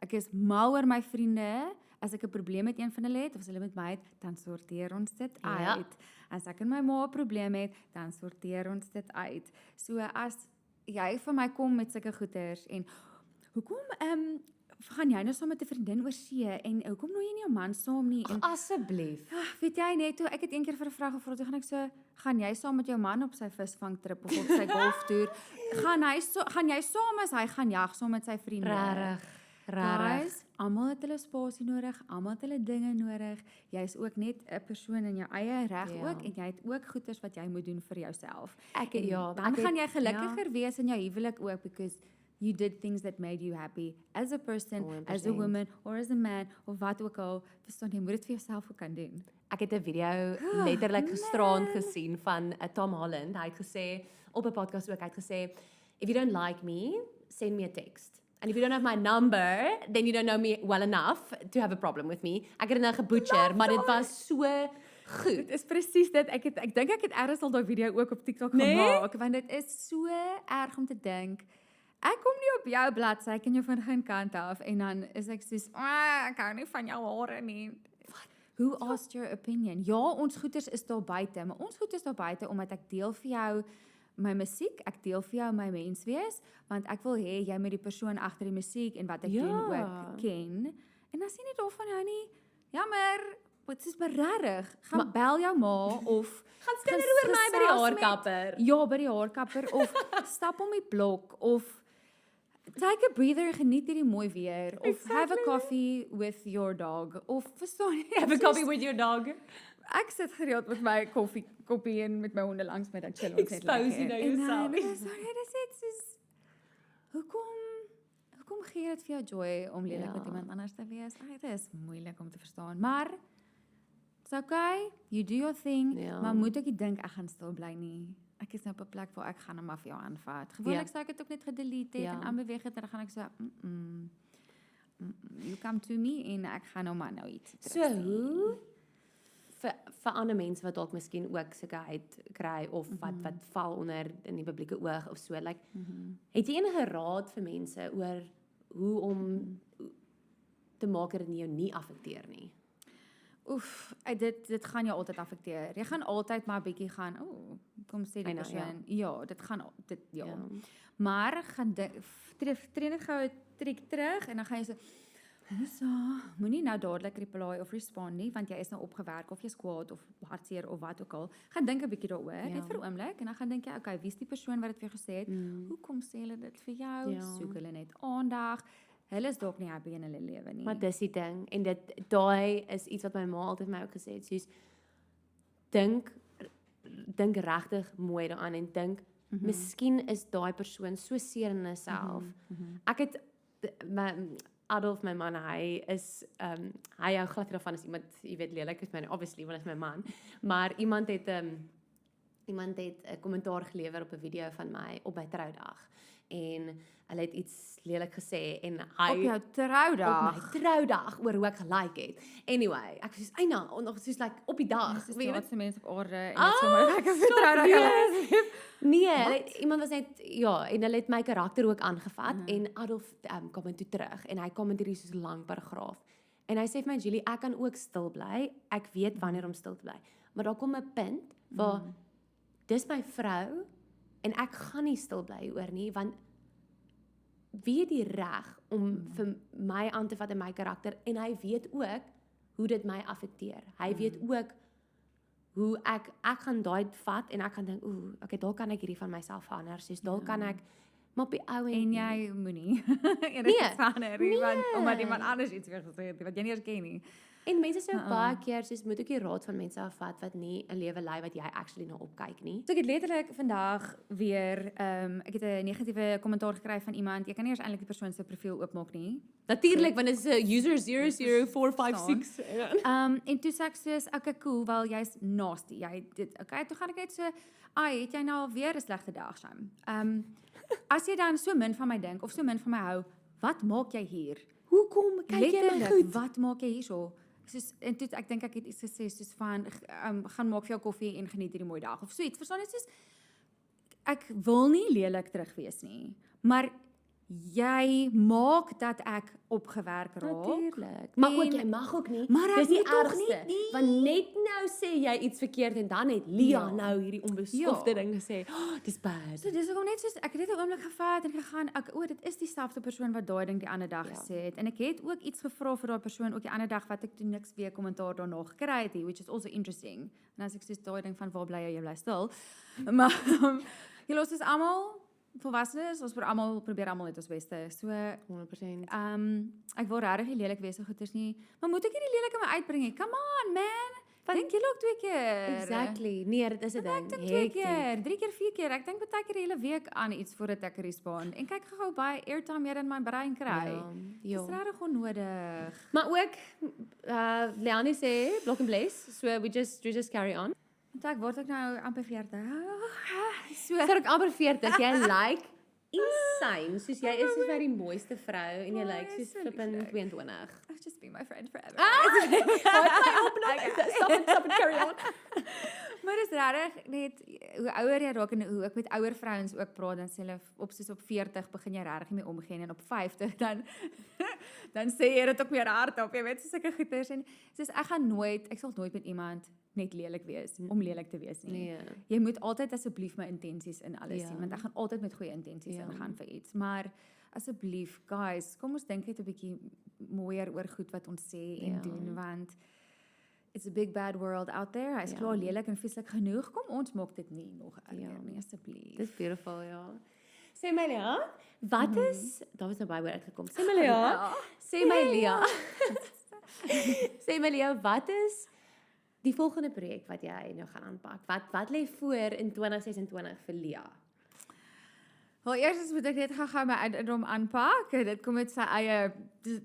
Ek is mal oor my vriende. As ek 'n probleem met een van hulle het of as hulle met my het, dan sorteer ons dit uit. As ek en my ma 'n probleem het, dan sorteer ons dit uit. So as jy vir my kom met sulke goeters en hoekom gaan jy nou saam met 'n vriendin oor see en hoekom nooi jy nie jou man saam nie? En Asseblief. weet jy net toe ek het eendag vir 'n vrou gevra, toe gaan ek so, gaan jy saam met jou man op sy visvangtrip of op sy golftoer? gaan jy saam as hy gaan jag saam met sy vriende? Rarig. Guys, almal het hulle spasie nodig, almal het hulle dinge nodig. Jy's ook net 'n persoon in jou eie reg ook en jy het ook goeders wat jy moet doen vir jouself. Dan gaan jy gelukkiger wees in jou huwelik ook because you did things that made you happy as a person, 100%. as a woman or as a man of wat ook al. Verstaan jy, moet dit vir jouself ook kan doen. Ek het 'n video letterlik gisteraand gesien van Tom Holland. Hy het gesê op 'n podcast ook, hy het gesê if you don't like me, send me a text. And if you don't have my number, then you don't know me well enough to have a problem with me. Ek het dit nou gebutcher, maar dit was so goed. Dit is presies dit. Ek dink ek het eers al daai video ook op TikTok Nee? gemaak want dit is so erg om te dink. Ek kom nie op jou bladsy, ek ken jou van geen kant af en dan is ek soos, ek hou nie van jou hare nie. Who asked your opinion? Ja, ons goeders is daar buite, maar ons goed is daar buite omdat ek deel vir jou my musiek, ek deel vir jou my menswees, want ek wil hê jy moet die persoon agter die musiek en wat ek doen ook ken. En as jy nie daarvan hou nie, jammer, wat is maar regtig? Gaan bel jou ma of Gaan stel oor my by die haarkapper. Ja, by die haarkapper of stap om die blok of take a breather, geniet hierdie mooi weer of have a coffee with your dog of verstaan jy? Have a coffee with your dog. Ek sit gereeld met my koffie en met my honde langs my dan chill ons net Exposing nou jouself. Sorry, dis dit soos hoekom gee dit vir jou joy om lelik met iemand anders te wees? Dit is moeilik om te verstaan, maar it's okay, you do your thing, maar moet ek nie dink ek gaan stil bly nie. Ek is nou op 'n plek waar ek gaan hom af jou aanvat. Gewoonlik sou ek dit ook net gedelete het en aanbeweeg het en dan gaan ek so you come to me en ek gaan nou maar nou iets. So hoe vir ander mense wat dalk miskien ook sekerheid kry of wat val onder in die publieke oog of so, like het jy enige raad vir mense oor hoe om te maak dat dit jou nie affekteer nie? Oef, dit gaan jou altyd affekteer. Jy gaan altyd maar 'n bietjie gaan, kom sê die persoon. Ja, dit gaan Maar gaan tree net gou 'n trek terug en dan gaan jy so moenie nou dadelik reply of respond nie, want jy is nou opgewerk of jy's kwaad of hartseer of wat ook al. Gaan dink 'n bietjie daaroor, net vir 'n oomblik en dan gaan dink jy, okay, wie is die persoon wat dit vir jou gesê het? Hoekom sê hulle dit vir jou? Soek hulle net aandag? Hulle is dalk nie happy in hulle lewe nie. Maar dis die ding en daai is iets wat my ma altyd my ook gesê het, soos dink regtig mooi daaraan en dink miskien is daai persoon so seer in homself. Ek het Adolf, my man, hy hou glad nie daarvan as iemand, jy weet, lelik is my, obviously, want hy is my man, maar iemand het 'n kommentaar gelewer op 'n video van my op my troudag en hulle het iets lelik gesê en hy op jou troudag. Op my troudag oor hoe ek gelyk het. Anyway, ek soos eina, nog soos like op die dag. Weet jy wat se mense op aarde en net sommer lekker vir troudag. Nee, iemand was net en hulle het my karakter ook aangevat en Adolf kom toe terug en hy kom met hierdie soos lang paragraaf. En hy sê vir my, Julie, ek kan ook stil bly. Ek weet wanneer om stil te bly. Maar daar kom 'n punt waar dis my vrou en ek gaan nie stil bly oor nie want wie het die reg om vir my aan te vat in my karakter en hy weet ook hoe dit my affekteer. Hy weet ook hoe ek gaan daai vat en ek gaan dink, okay, dalk kan ek hierdie van myself verander. Soos dalk kan ek Maar op die ou en jy moenie Nee, enigiets verander nie, want nee. omdat iemand anders iets weer gesê het wat jy nie eens ken nie. En mense sou baie keer soos moet ook die raad van mense afvat wat nie 'n lewe lei wat jy actually na opkyk nie. So ek het letterlik vandag weer ek het 'n negatiewe kommentaar gekry van iemand. Jy kan nie eers eintlik die persoon se profiel oopmaak nie. Natuurlik, want dit is 'n user 00456. En toe sê ek soos, okay, cool, wel jy's nasty. Jy dit okay, toe gaan ek net so, "Ai, het jy nou weer 'n slegte dag, Sham?" As jy dan so min van my dink of so min van my hou, wat maak jy hier? Hoekom kyk jy my goed? Wat maak jy hierso? Soos en toe ek dink ek het iets gesê soos van gaan maak vir jou koffie en geniet hierdie mooi dag of so iets. Verstaan jy soos ek wil nie lelik terug wees nie, maar jy maak dat ek opgewerk raak. Natuurlik. Maar ook jy mag ook nie. Maar dis die moet tog ergste. nie. Want net nou sê jy iets verkeerd en dan het Lia Ja. nou hierdie onbeskofte Ja. ding gesê. Oh, dis bad. So dis ook net soos ek het net 'n oomblik gevat en gegaan, dit is dieselfde persoon wat daai ding die ander dag gesê het. En ek het ook iets gevra vir daai persoon ook die ander dag wat ek toe niks weer kommentaar daarna gekry het, which is also interesting. En as ek sê daai ding van waar bly jy bly stil. Maar jy los is almal volwassenes, ons probeer almal net ons beste. So 100%. ek wil regtig nie lelik wees so goeders nie. Maar moet ek nie die lelike my uitbring nie? Come on, man. Dink jy ook 2 keer? Exactly. Nee, dit is 'n ding. Ek dink 2 keer, 3 keer, 4 keer. Ek dink baie keer 'n hele week aan iets voordat ek respond. En kyk gou baie airtime meer in my brein kry. Ja. Dis regtig onnodig. Maar ook Leonie sê block and bless. So we just carry on. Want ek word ek nou amper 40. So So ek amper 40. Jy lyk insane. Soos jy is soos die mooiste vrou en jy lyk soos so flippin lieflik. 22. I've just been my friend forever. Stop it, carry on. Maar dis regtig net hoe ouer jy raak en hoe ek met ouer vrouens ook praat, dan sê hulle op 40 begin jy regtig nie meer omgee en op 50 dan sê jy dit ook meer hardop, jy weet, so sulke goeters en soos ek sal nooit met iemand net lelik wees om lelik te wees nie. Nee. Jy moet altyd asseblief my intensies in alles Ja. sien, want ek gaan altyd met goeie intensies Ja. ingaan vir iets, maar asseblief guys, kom ons dink net 'n bietjie mooier oor goed wat ons sê en Ja. doen, want it's a big bad world out there. Hy's Ja. klaar lelik en vieslik genoeg. Kom ons maak dit nie nog erger Ja. nie, asseblief. Dis beautiful, ja. Sê my Lia, wat is, daar was nou baie woord uitgekom. Sê my Lia, sê my Lia. Sê my Lia, wat is die volgende projek wat jy nou gaan aanpak? Wat lê voor in 2026 vir Lia? Wel eers moet ek net gou my ouderdom aanpak. Dit kom met sy eie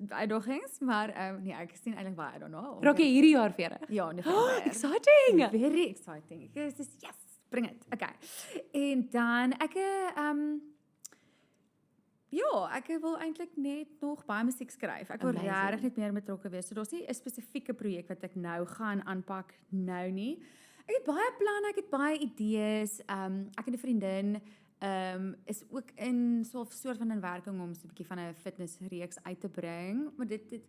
uitdagings, maar nee, ek sien eintlik baie, I don't know. Raak jy hierdie jaar 40? Ja, net Exciting. very exciting. Ek sê yes, bring it. Okay. En dan ek ja, ek wil eintlik net nog baie musiek skryf. Ek wil Amazing. regtig net meer betrokke wees. So daar's nie 'n spesifieke projek wat ek nou gaan aanpak nou nie. Ek het baie planne, ek het baie idees. Ek en 'n vriendin is ook in soort van 'n werking om so 'n bietjie van 'n fitnessreeks uit te bring, maar dit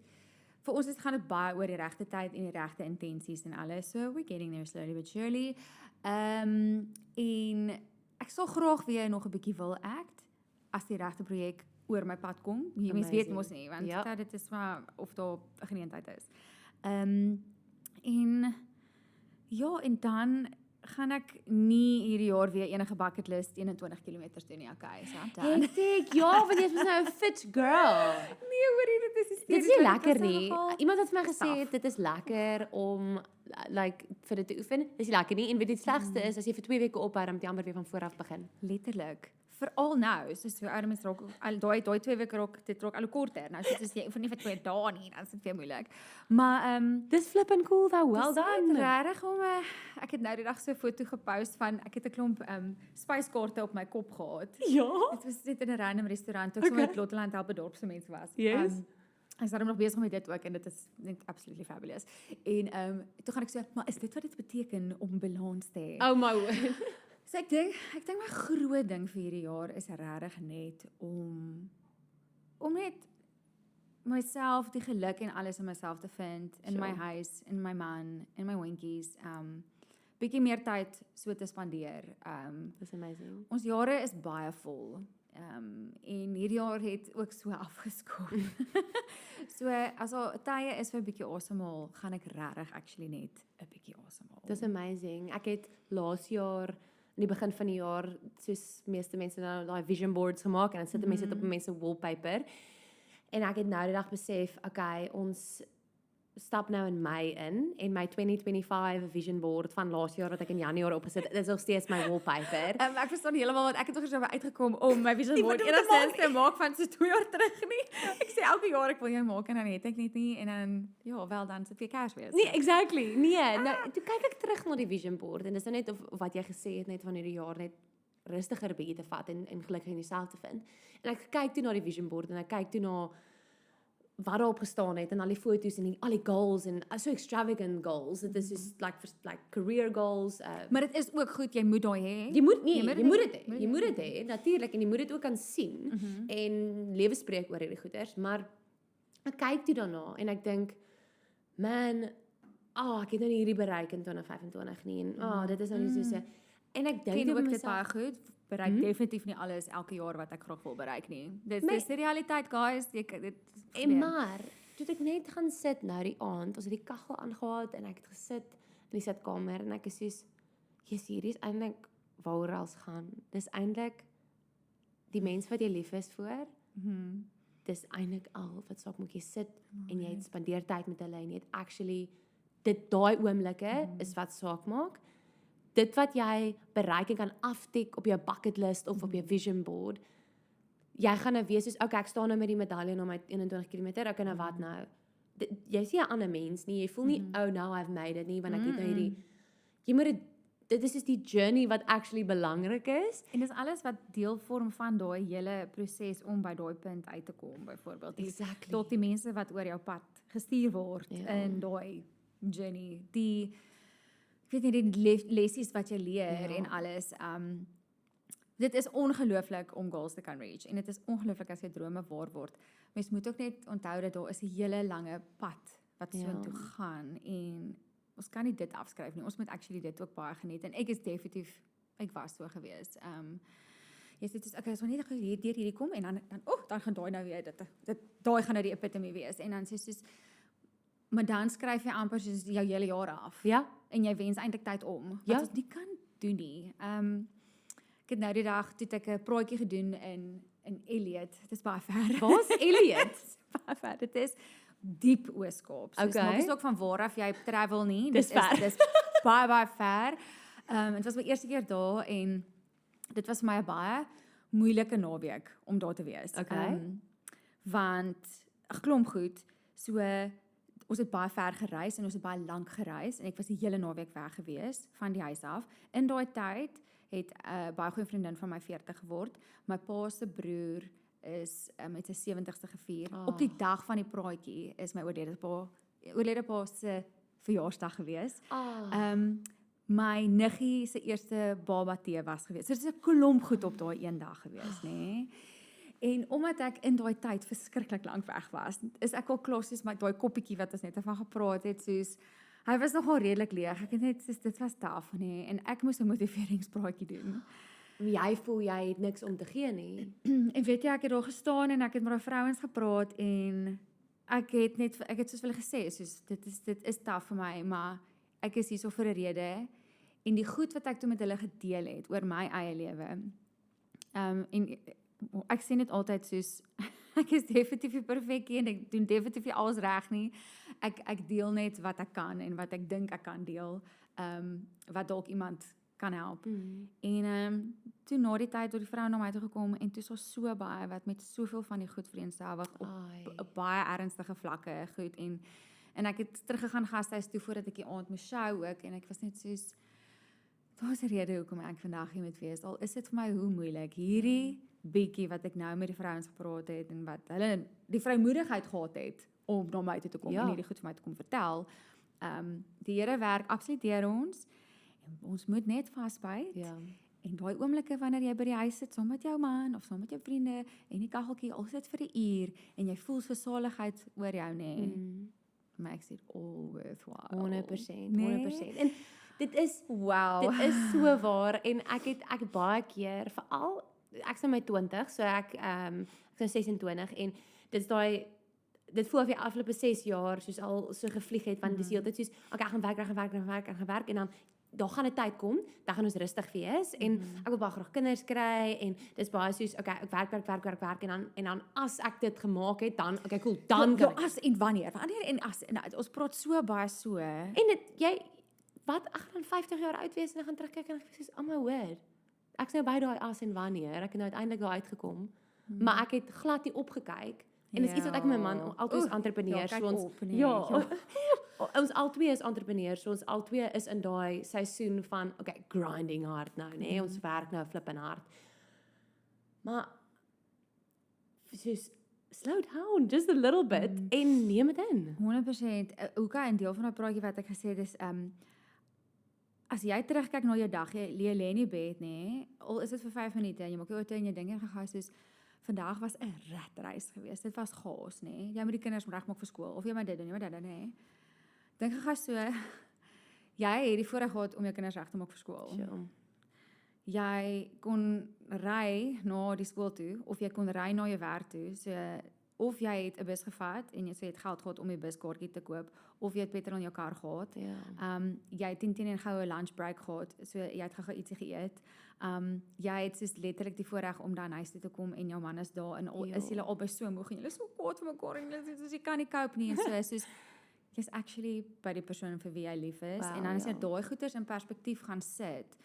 vir ons gaan dit baie oor die regte tyd en die regte intensies en alles. So we're getting there slowly but surely. En ek sal graag weer nog 'n bietjie wil act as die regte projek oor my pad kom. Jy mens weet Amazing. mos nie, want Ja. dit is maar of daar 'n geleentheid is. En ja, en dan gaan ek nie hierdie jaar weer enige bucket list 21 km doen nie, okay, so I'm done. Hectic. Ja, want jy is mos nou 'n fit girl. Nee, hoorie, dit is Dit is nie lekker nie. Iemand het vir my gesê dit is lekker om like vir dit te oefen. Dis nie lekker nie en weet jy die slegste is as jy vir 2 weke ophou dan moet jy amper weer van voor af begin. Letterlik. Veral nou, soos so ouer mense raak daai 2 weke dit raak al korter. Nou soos jy oefen nie vir 2 dae nie, dan is dit weer moeilik. Maar Dis flippin cool though. Well done. Regtig om ek het nou die dag so 'n foto gepost van ek het 'n klomp spyskaarte op my kop gehad. Ja. Dit was net in 'n random restaurant ook so met Lotteland help dorp se mense was. Yes. Ek is daarom nog besig met dit ook en dit is net absolutely fabulous. En toe gaan ek sê, maar is dit wat dit beteken om balans te hê? Oh my word. So ek dink my groot ding vir hierdie jaar is regtig net om net myself, die geluk en alles in myself te vind, in my huis, in my man, in my hondjies, bietjie meer tyd so te spandeer. That's amazing. Ons jare is baie vol. En hierdie jaar het ook so afgeskop. So as al tye is vir 'n bietjie asemhaal, gaan ek regtig actually net 'n bietjie asemhaal. That's amazing. Ek het laas jaar in die begin van die jaar, soos meeste mense nou daai vision boards gemaak en dan sit mense dit op mense wallpaper. En ek het nou die dag besef, okay, ons stap nou in Mei in en my 2025 vision board van laas jaar wat ek in Januarie opgesit het, is nog steeds my wallpaper. Ek verstaan heeltemal wat ek het nog so uitgekom om my vision board te enigstens te maak van so 2 jaar terug nie. Ek sê elke jaar ek wil jou maak en dan het ek net nie en dan ja, wel dan sit weer Kersfees. Nee, exactly. Nee, nou toe kyk ek terug na die vision board en dis nou net of wat jy gesê het net van hierdie jaar net rustiger bietjie te vat en gelukkig in jouself te vind. En ek kyk toe na die vision board en ek kyk toe na wat daarop gestaan het en al die foto's en al die goals en so extravagant goals. Dit is soos like career goals. Maar dit is ook goed, jy moet daai hê. Jy moet dit hê. Jy moet dit hê natuurlik en jy moet dit ook kan sien en lewe spreek oor hierdie goeders, maar ek kyk toe daarna en ek dink man, ek het nou nie hierdie bereik in 2025 nie en dit is nou nie so en ek dink Ken ook dit baie goed. Bereik definitief nie alles elke jaar wat ek graag wil bereik nie. Dis die realiteit, guys. En maar, toe ek net gaan sit nou die aand, ons het die kaggel aangehaal en ek het gesit in die sitkamer en ek is soos, hierdie is eintlik waaroor ons gaan. Dis eintlik die mens wat jy lief is vir. Dis eintlik al wat saak moet jy sit en jy het spandeer tyd met hulle en jy het actually daai oomblikke is wat saak maak. Dit wat jy bereik en kan aftik op jou bucket list of op jou vision board, jy gaan nou wees soos, okay, ek staan nou met die medalje na my 21 km, okay, nou wat nou? Jy is nie 'n ander mens nie, jy voel nie, oh, now I've made it nie, want ek het nou hierdie, jy moet dit is dus die journey wat actually belangrik is. En dis alles wat deel vorm van daai hele proses om by daai punt uit te kom, byvoorbeeld. Exactly. Tot die mense wat oor jou pad gestuur word in daai journey, ek weet nie, die lessies wat jy leer en alles, dit is ongelooflik om goals te kan reach, en dit is ongelooflik as jy drome waar word. Mens moet ook net onthou dat daar is 'n hele lange pad wat so toe gaan, en ons kan nie dit afskryf nie, ons moet actually dit ook baie geniet, en ek is definitief, ek was so gewees, jy sê, okay, as ons net hierdie kom, en dan gaan daai nou weer, daai gaan nou die epitome wees, en dan sê soos, maar dan skryf jy amper soos jou hele jaar af. Ja. En jy wens eintlik tyd om. Ja. Wat ons nie kan doen nie. Ek het nou die dag, toe ek 'n praatjie gedoen in Elliot. Dit is baie ver. Waar's Elliot? Baie ver. Dit is diep Oos-Kaap. So Okay. maak nie saak van waar af jy travel nie. Dis ver. Dis baie ver. Dit was my eerste keer daar en dit was vir my 'n baie moeilike naweek om daar te wees. Okay. Want 'n klomp goed, so ons het baie ver gereis en ons het baie lank gereis en ek was die hele naweek weg gewees van die huis af. In daai tyd het 'n baie goeie vriendin van my 40 geword. My pa se broer is met sy 70ste gevier. Op die dag van die praatjie is my oorlede pa se verjaarsdag gewees. My niggie se eerste baba tee was gewees. So dit is 'n klomp goed op daai een dag gewees, nê. En omdat ek in daai tyd verskriklik lank weg was, is ek al klassies met daai koppietjie wat ons net van gepraat het, soos hy was nogal redelik leeg. Ek het net soos dit was taaf, nê, en ek moes 'n motiveringspraatjie doen. Jy voel jy het niks om te gee nie. En weet jy, ek het daar gestaan en ek het met daai vrouens gepraat en ek het soos hulle gesê, soos dit is taaf vir my, maar ek is hier so vir 'n rede. En die goed wat ek toe met hulle gedeel het oor my eie lewe. En ek sê net altyd soos ek is definitief nie perfek nie en ek doen definitief nie alles reg nie. Ek deel net wat ek kan en wat ek dink ek kan deel, wat dalk iemand kan help. En toe na die tyd het die vrou na my toe gekom en toe was so baie wat met soveel van die goed vereenselwig op baie ernstige vlakke goed en ek het teruggegaan gastehuis toe voordat ek die aand moes show ook en ek was net soos daar's 'n rede hoekom ek vandag hier moet wees. Al is dit vir my hoe moeilik hierdie bietjie wat ek nou met die vrouens gepraat het en wat hulle die vrymoedigheid gehad het om na my toe te kom en hierdie goed vir my te kom vertel. Die Here werk absoluut deur ons en ons moet net vasbyt. Ja. En daai oomblikke wanneer jy by die huis sit saam met jou man of saam met jou vriende en die kaggeltjie al sit vir 'n uur en jy voel so saligheid oor jou nê. Makes it all worthwhile. 100%, Nee? 100%. En dit is Wow. Dit is so waar en ek het baie keer veral ek's in my 20, so ek is nou 26 en dit voel of jy afgelope 6 jaar soos al so gevlieg het want dis heeltyd soos okay, ek gaan werk en dan daar gaan 'n tyd kom, dan gaan ons rustig wees en ek wil baie graag kinders kry en dis baie soos okay, ek werk en dan as ek dit gemaak het, dan okay, cool, dan ja, kan ek. as en wanneer en as en ons praat so baie so. En ek gaan 50 jaar oud wees en ek gaan terugkyk en ek sê, "Almal hoor. Ek's nou by daai as en wanneer. Ek het nou uiteindelik daar uitgekom." Maar ek het glad nie opgekyk. En dis iets wat ek met my man altyd is entrepreneurs, kyk so ons op, nee, ja, ons albei is entrepreneurs, so ons albei is in daai seisoen van okay, grinding hard nou, nê? Ons werk nou flippend hard. Maar soos slow down just a little bit en neem dit in. 100%. Hoeka, 'n deel van daai praatjie wat ek gesê het is as jy terugkyk na jou dag, jy lê in die bed, nê? Al is dit vir 5 minute en jy maak jou oortoe en jy dink jy gaan soos vandag was 'n ratreis geweest. Dit was chaos, nê? Jy moet die kinders regmaak vir skool of jy moet dit doen, jy moet dit, nê? Dink gou so, jy het die voorreg gehad om jou kinders reg te maak vir skool. Sure. Jy kon ry na die skool toe of jy kon ry na jou werk toe. So of jy het 'n bus gevat en jy het geld gehad om die buskaartjie te koop of jy het petrol in jou kar gehad. Ja. Jy het 10 en goue lunch break gehad. So jy het gou ietsie geëet. Jy het soos letterlik die voorreg om dan huis toe te kom en jou man is daar en al is julle albei so moeg en julle is so kwaad vir mekaar en julle soos jy kan nie cope nie en so soos jy's actually by die persoon vir wie jy lief is en dan as jy daai goeters in perspektief gaan sit.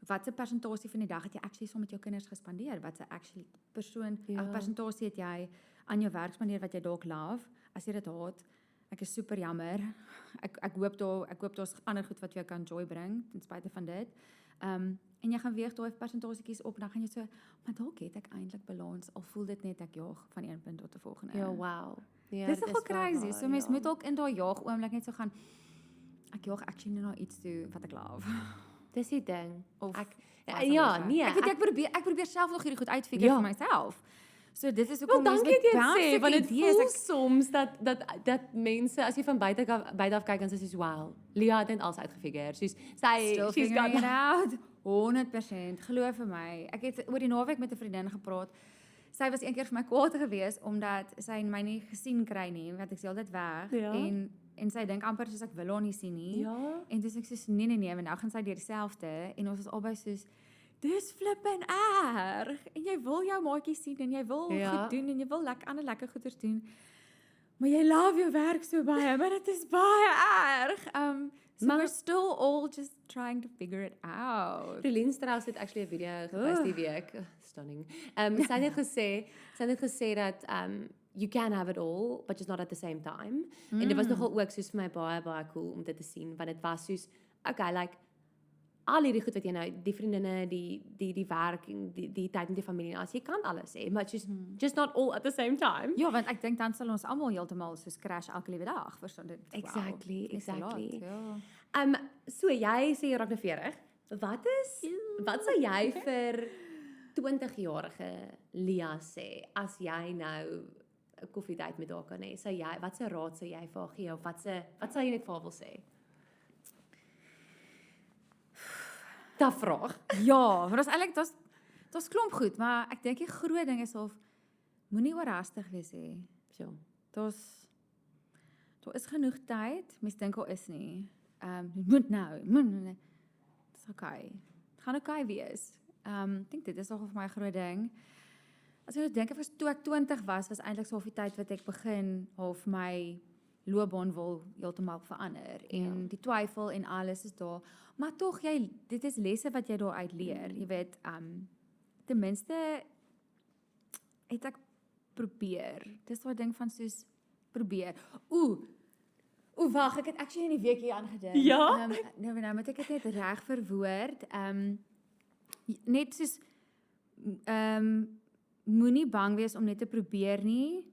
Wat 'n persentasie van die dag het jy actually saam met jou kinders gespandeer? Wat 'n actually persentasie het jy aan jou werk spandeer wat jy dalk love? As jy dit haat, ek is super jammer. Ek hoop daar's ander goed wat vir jou kan joy bring ten spyte van dit. En jy gaan weeg daai persentasietjies op en dan gaan jy so, maar dalk het ek eintlik balans al voel dit net ek jaag van een punt tot 'n volgende. Ja, wow. Ja, dis nogal crazy. So mens moet ook in daai jaag oomblik net so gaan ek jaag actually na iets toe wat ek love. Dis die ding. Of nee. Ek probeer self nog hierdie goed uitfigure vir myself. So dit is hoekom mens met sê want dit voel soms dat mense as jy van buite af kyk dan sê jy wow, Lia het dit alles uitgefigure. She's got it out. 100%, glo vir my. Ek het oor die naweek met 'n vriendin gepraat. Sy was eendag vir my kwaad geweest omdat sy my nie gesien kry nie, want ek is altyd weg en sy dink amper soos ek wil haar nie sien nie. Ja. En dis ek soos nee, want nou gaan sy deur dieselfde en ons is albei soos dis flippin erg en jy wil jou maatjie sien en jy wil goed doen en jy wil ander lekker goeders doen. Maar jy love jou werk so baie, maar dit is baie erg. So we're still all just trying to figure it out. Relien Strauss het actually 'n video gepost die week. Stunning. Sy het gesê dat you can have it all, but just not at the same time. En dit was nogal ook soos vir my baie cool om dit te sien, want dit was soos okay, like al hierdie goed wat jy nou, die vriendinne, die werk en die tyd met die familie, as jy kan alles hê, maar just not all at the same time. Ja, want ek dink dan sal ons almal heeltemal soos crash elke liewe dag, verstaan dit? Exactly. Ja. So jy sê jy raak nou 40. Wat sou jy vir 20-jarige Lia sê as jy nou 'n koffiedייט met haar kan hê? Wat se raad sou jy vir haar gee of wat sou jy net vir haar wil sê? Daai vraag. Ja, maar daar's klomp goed, maar ek dink die groot ding is of moenie oorhaastig wees nie. So. Daar is genoeg tyd. Mens dink daar is nie. Moet nou. Dis okay. Dit gaan okay wees. Ek dink dit is nogal vir my 'n groot ding. As ek dink toe ek 20 was eintlik so 'n tyd wat ek begin half my loopbaan wil heeltemal verander en die twyfel en alles is daar. Maar tog dit is lesse wat jy daar uit leer. Jy weet, ten minste het ek probeer. Dis daai ding van soos probeer. Wag, ek het actually in die week hier aangedink. Ja? Nou moet ek dit net reg verwoord. Net soos moenie bang wees om net te probeer nie.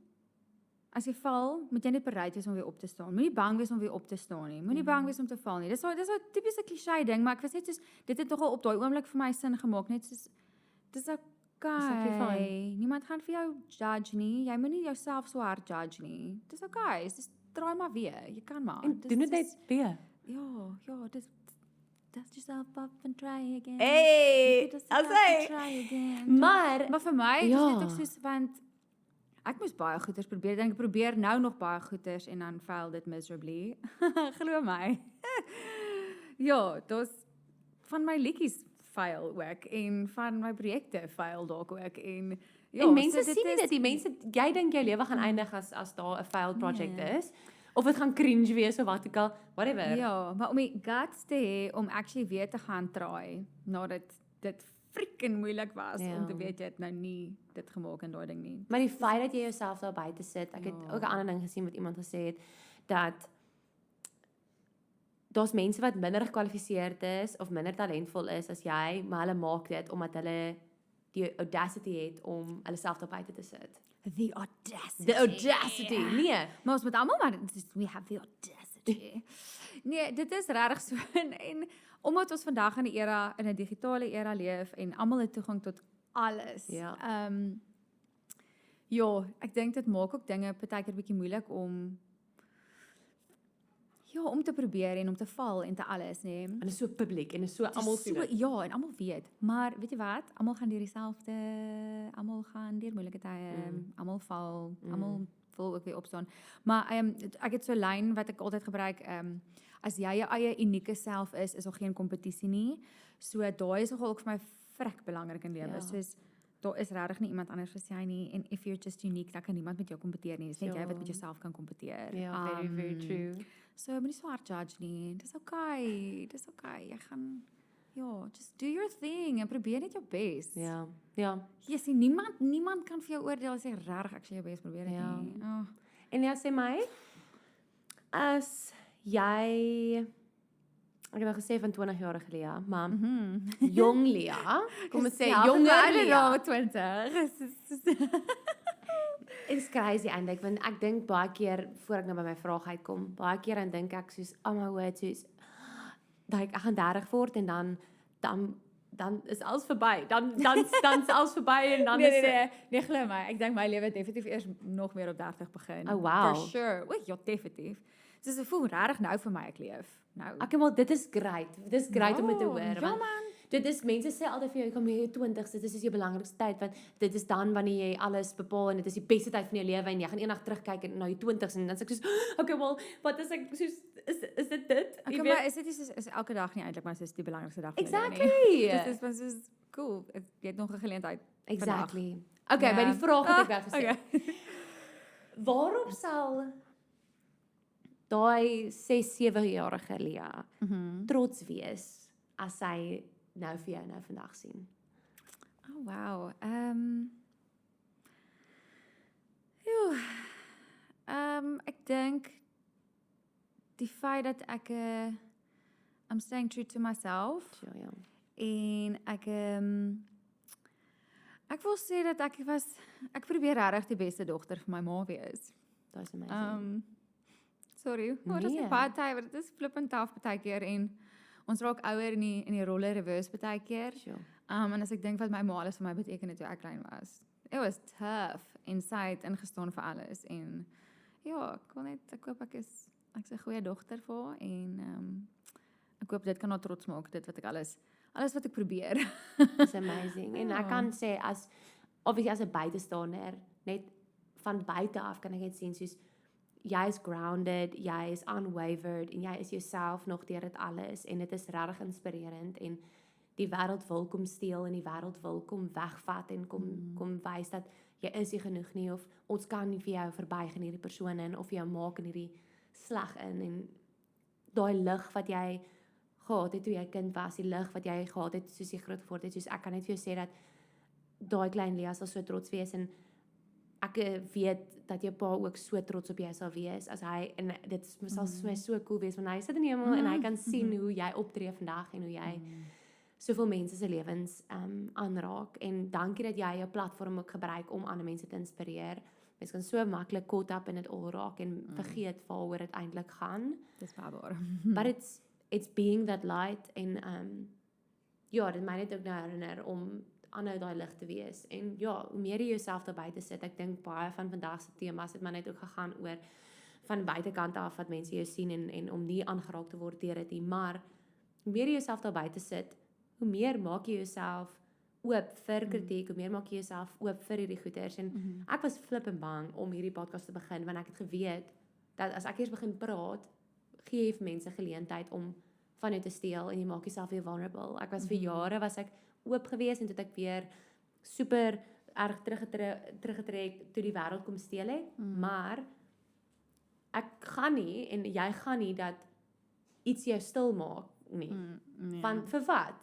As jy val, moet jy net bereid wees om weer op te staan. Moenie bang wees om weer op te staan nie. Moenie bang wees om te val nie. Dis so 'n tipiese kliseë ding, maar ek was net soos dit het nogal op daai oomblik vir my sin gemaak, net soos dis okay. Niemand gaan vir jou judge nie. Jy moenie jouself so hard judge nie. Dis okay. Dis draai maar weer. Jy kan maar. En doen dit net weer. Ja, dust yourself up and try again. Hey, I'll say. Maar vir my is dit ook soos want ek moes baie goeders probeer. Ek probeer nou nog baie goeders en dan fail dit miserably. Glo my. Ja, van my liedjies fail ook en van my projekte fail dalk ook en En mense so sien nie dit, die mense, jy dink jou lewe gaan eindig as daar 'n failed project Nee. is, of dit gaan cringe wees of wat ook al, whatever. Ja, maar om die guts te hê om actually weer te gaan try nadat dit freaking moeilik was Ja. om te weet jy het nou nie dit gemaak en daai ding nie. Maar die feit dat jy jouself daar buite sit, ek het Ja. ook 'n ander ding gesien wat iemand gesê het, dat daar's mense wat minder gekwalifiseerd is of minder talentvol is as jy, maar hulle maak dit omdat hulle die audacity het om hulle self daar buite te sit. The audacity. The audacity, nee. Maar ons moet almal maar we have the audacity. Nee, dit is regtig so en omdat ons vandag in 'n digitale era leef en almal het toegang tot alles. Ja. Ja, ek dink dit maak ook dinge partykeer bietjie moeilik om om te probeer en om te val en te alles, nê. En dit is so publiek en dit is so almal sien dit. Ja, en almal weet. Maar weet jy wat? Almal gaan deur dieselfde, almal gaan deur moeilike tye, almal val, almal wil ook weer opstaan. Maar ek het so 'n lyn wat ek altyd gebruik, as jy jou eie unieke self is daar geen kompetisie nie. So daai is nogal ook vir my vrek belangrik in lewe. Ja. Soos daar is regtig nie iemand anders soos jy nie en if you're just unique, dan kan niemand met jou kompeteer nie. Dis net jy wat met jouself kan kompeteer. Ja, very true. So moenie so hard judge nie. Dis okay. Dis okay. Jy gaan just do your thing en probeer net jou bes. Ja, ja. Jy sien niemand kan vir jou oordeel as jy regtig actually jou bes probeer het Ja. nie. Oh. En ja, sê my, as jy, ek het al gesê van 20-jarige Lia, maar jong Lia, kom ons sê jonger Lia. 20. It's crazy eintlik, want ek dink baie keer, voor ek nou by my vraag uitkom, baie keer dan dink ek soos, oh my word, soos, dat ek gaan 30 word en dan is alles verby. Dan is alles verby en dan is Nee, glo my. Ek dink my lewe het definitief eers nog meer op 30 begin. Oh, wow. For sure. Ja, definitief. Dus dit voel regtig nou vir my ek leef. Nou. Ek maar dit is great. Dit is great om dit te hoor. Ja, Want man. dit is, mense sê altyd vir jou, jy kom by jou 20s, dit is jou belangrikste tyd, want dit is dan wanneer jy alles bepaal en dit is die beste tyd van jou lewe en jy gaan eendag terugkyk en na jou 20s en dan sê ek soos, okay, wel, wat is ek soos, is dit? Okay, maar is dit is elke dag nie eintlik, maar dis die belangrikste dag van jou lewe nie. Exactly. Dis was soos cool. Jy het nog 'n geleentheid. Exactly. Okay, Ja. by die vraag wat ek wou gesê. Okay. Waarop sal daai 6-7-jarige Lia trots wees as sy nou vir jou nou vandag sien? Oh wow. Ek dink die feit dat ek I'm staying true to myself Ja. en ek wil sê dat ek probeer regtig die beste dogter vir my ma wees. That's amazing. Sorry, maar dit is Nee. baie tyd, want dit is flippend taaf baie keer en ons raak ouer in die rolle reverse baie keer. Sure. En as ek dink wat my ma alles vir my beteken het toe ek klein was. It was tough en sy het ingestaan vir alles en ja, ek hoop ek is 'n goeie dogter vir haar en ek hoop dit kan haar trots maak, dit wat ek alles wat ek probeer. It's amazing. En ek Ja. kan sê obviously as 'n buitestander, net van buite af kan ek net sien soos jy is grounded, jy is unwavered en jy is jouself nog deur dit alles en dit is regtig inspirerend en die wêreld wil kom steel en die wêreld wil kom wegvat en kom wys dat jy is nie genoeg nie of ons kan nie vir jou verbygaan hierdie persoon in of jou maak in hierdie slag in en daai lig wat jy gehad het toe jy kind was, die lig wat jy gehad het soos jy groot geword het, soos ek kan net vir jou sê dat daai klein Lia sal so trots wees en ek weet dat jou pa ook so trots op jou sal wees as hy en dit sal so cool wees want hy sit in die hemel en hy kan sien hoe jy optree vandag en hoe jy soveel mense se lewens aanraak en dankie dat jy jou platform ook gebruik om ander mense te inspireer. Mens kan so maklik caught up in dit al raak en vergeet waaroor dit eintlik gaan. Dis waar. But it's being that light en ja, dit my net ook nou herinner om aanhou daai lig te wees en ja, hoe meer jy jouself daar buite sit, ek dink baie van vandag se temas het my net ook gegaan oor van buitekant af wat mense jou sien en om nie aangeraak te word deur dit nie, maar hoe meer jy jouself daar buite sit, hoe meer maak jy jouself oop vir kritiek, hoe meer maak jy jouself oop vir hierdie goeters en ek was flippend bang om hierdie podcast te begin want ek het geweet dat as ek eers begin praat, gee jy vir mense geleentheid om van jou te steel en jy maak jouself weer vulnerable. Ek was vir jare was ek oop gewees en toe het ek weer super erg teruggetrek toe die wêreld kom steel het, maar ek gaan nie en jy gaan nie dat iets jou stil maak nie. Nee. Van vir wat?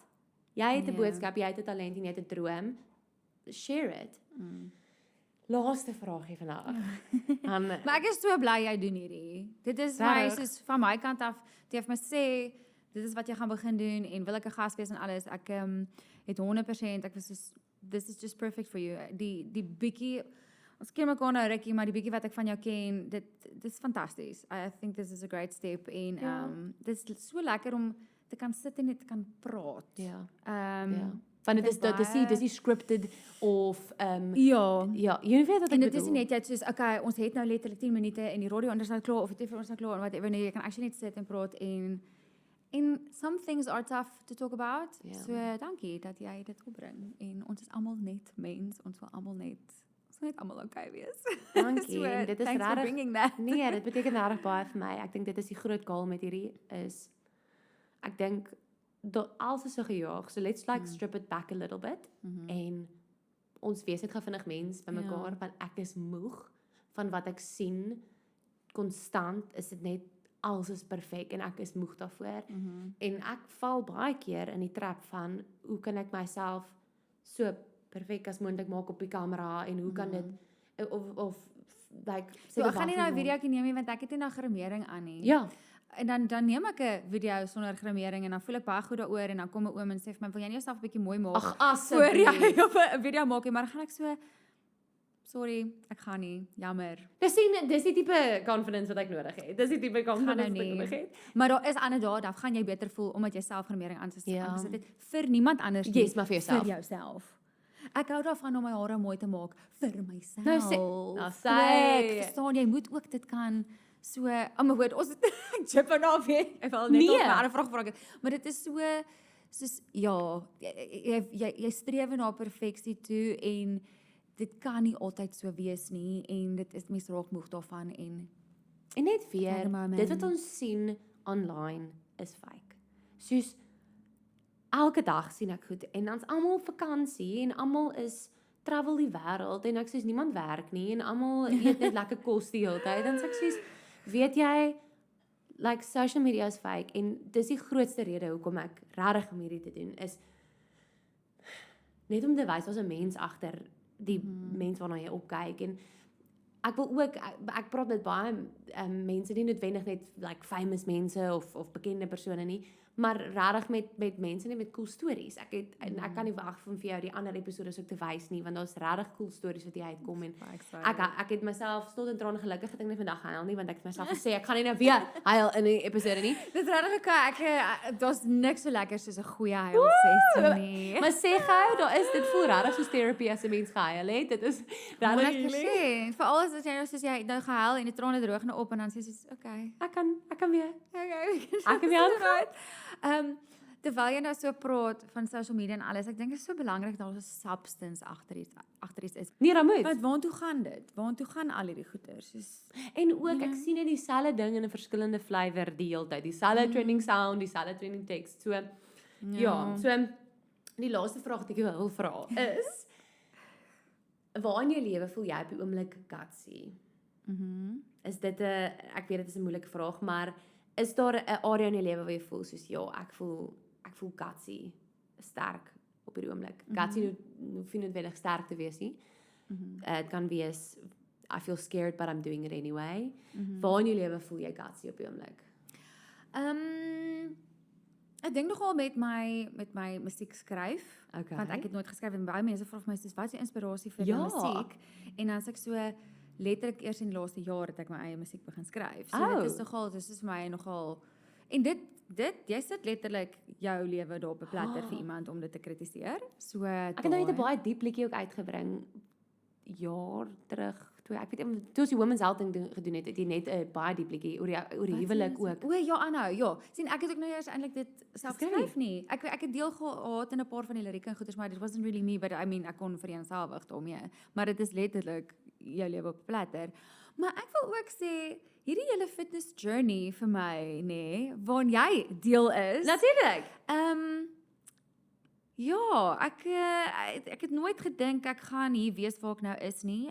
Jy het 'n boodskap, jy het 'n talent en jy het 'n droom. Share it. Laaste vraagie vandag. Maar ek is so bly jy doen hierdie. Dit is my Regtig? soos van my kant af, jy het my sê dit is wat jy gaan begin doen en wil ek 'n gas wees en alles. Ek het 100%, ek was soos this is just perfect for you. Die bietjie ons ken mekaar nou rukkie, maar die bietjie wat ek van jou ken, dit is fantasties. I think this is a great step en dit is so lekker om te kan sit en net te kan praat. Ja. Ja. Want dit is nie scripted of Ja. ja, jy weet wat En ek dit is bedoel. nie net jy soos okay, ons het nou letterlik 10 minute en die radio anders nou klaar of dit vir ons nou klaar en whatever nee, jy kan actually net sit en praat en some things are tough to talk about. Ja. So dankie dat jy dit opbring en ons is almal net mens, ons wil almal net almal okay wees. Dankie. So, En dit is thanks for regtig bringing that. Nee, dit beteken regtig baie vir my. Ek dink dit is die groot goal met hierdie is ek dink alles is so gejaag. So let's like strip it back a little bit en ons wees net gevinnig mens by mekaar want ek is moeg van wat ek sien konstant is dit net alles is perfek en ek is moeg daarvoor. En ek val baie keer in die trap van hoe kan ek myself so perfek as moontlik maak op die kamera en hoe kan dit of like So ek gaan nie nou 'n videoetjie neem nie want ek het nie nou grimering aan nie. Ja. En dan neem ek 'n video sonder grimering en dan voel ek baie goed daaroor en dan kom 'n oom en sê vir my wil jy nie jouself 'n bietjie mooi maak Ag voor jy asseblief. op 'n video maak nie, maar dan gaan ek so sorry, ek gaan nie, jammer. Dis die tipe confidence wat ek nodig het. Dis die tipe confidence wat ek nodig het. Maar daar is ander dae dan gaan jy beter voel omdat jy self grimering aangesit Ja. het vir niemand anders nie. Yes, maar vir jouself. Vir jouself. Ek hou daarvan om my hare mooi te maak vir myself. Nou sê Ek verstaan jy moet ook dit kan so, my woord, ons het chip en af hier. Ek wil net Nee. nog 'n ander vraag vra. Maar dit is so soos ja, jy streef na perfeksie toe en dit kan nie altyd so wees nie en dit is mens raak moeg daarvan en net weer, moment. dit wat ons sien online is fake. Soos elke dag sien ek goed en dan's almal op vakansie en almal is travel die wêreld en ek sê niemand werk nie en almal eet net lekker kos die hele tyd en ek sê weet jy like social media is fake en dis die grootste rede hoekom ek regtig om hierdie te doen is net om te wys daar's 'n mens agter die mens waarna jy opkyk en ek wil ook ek praat met baie mense nie noodwendig net like famous mense of bekende persone nie maar regtig met mense net met cool stories. En ek kan nie wag om vir jou die ander episodes ook te wys nie want daar's regtig cool stories wat hier uitkom en ek het myself snot en trane gelukkig het ek nie vandag gehuil nie want ek het myself gesê ek gaan nie nou weer huil in 'n episode nie. Dit is regtig okay. Daar's niks so lekker soos 'n goeie huilsessie nie. Maar sê gou, daar is dit voel regtig soos therapy as 'n mens gehuil het. Dit is regtig Regtig. Veral as jy nou soos jy nou gehuil en die trane droog nou op en dan sê jy okay. Ek kan weer. Okay. Ek kan weer aangaan. Terwyl jy nou so praat van social media en alles, ek dink dit is so belangrik dat daar 'n substance agter iets is. Nee, dan moet. Want waartoe gaan dit? Waartoe gaan al hierdie goeters? Soos En ook ek sien net dieselfde ding in 'n verskillende flavour die hele tyd. Dieselfde trending sound, dieselfde trending text. So ja, so die laaste vraag wat ek jou wil vra is waar in jou lewe voel jy op die oomblik gutsy? Is dit 'n ek weet dit is 'n moeilike vraag, maar is daar 'n area in jou lewe waar jy voel soos ja, ek voel gutsy, sterk op die oomblik. Gutsy hoef nie noodwendig sterk te wees nie. Dit kan wees I feel scared but I'm doing it anyway. Waar in jou lewe voel jy gutsy op die oomblik? Ek dink nogal met my musiek skryf, Okay. want ek het nooit geskryf en baie mense vra vir my soos wat is die inspirasie vir Ja. jou musiek? En dan as ek so letterlik eers in die laaste jaar het ek my eie musiek begin skryf. So Oh. dit is nogal, dit is vir my nogal en dit jy sit letterlik jou lewe daar op 'n platter vir iemand om dit te kritiseer. So Ek het nou net 'n baie diep liedjie ook uitgebring jaar terug. Ek weet toe ons die Women's Health ding gedoen het jy net 'n baie diep liedjie oor die huwelik ook. O ja, aanhou. Ja. sien ek het ook nou eers eintlik dit self Geskryf? geskryf nie. Ek het deel gehad in 'n paar van die lirieke en goeders, maar it wasn't really me, but I mean ek kon vereenselwig daarmee. Maar dit is letterlik jou lewe op 'n platter. Maar ek wil ook sê hierdie hele fitness journey vir my, nê, waarin jy deel is. Natuurlik. Ja, ek het nooit gedink ek gaan hier wees waar ek nou is nie.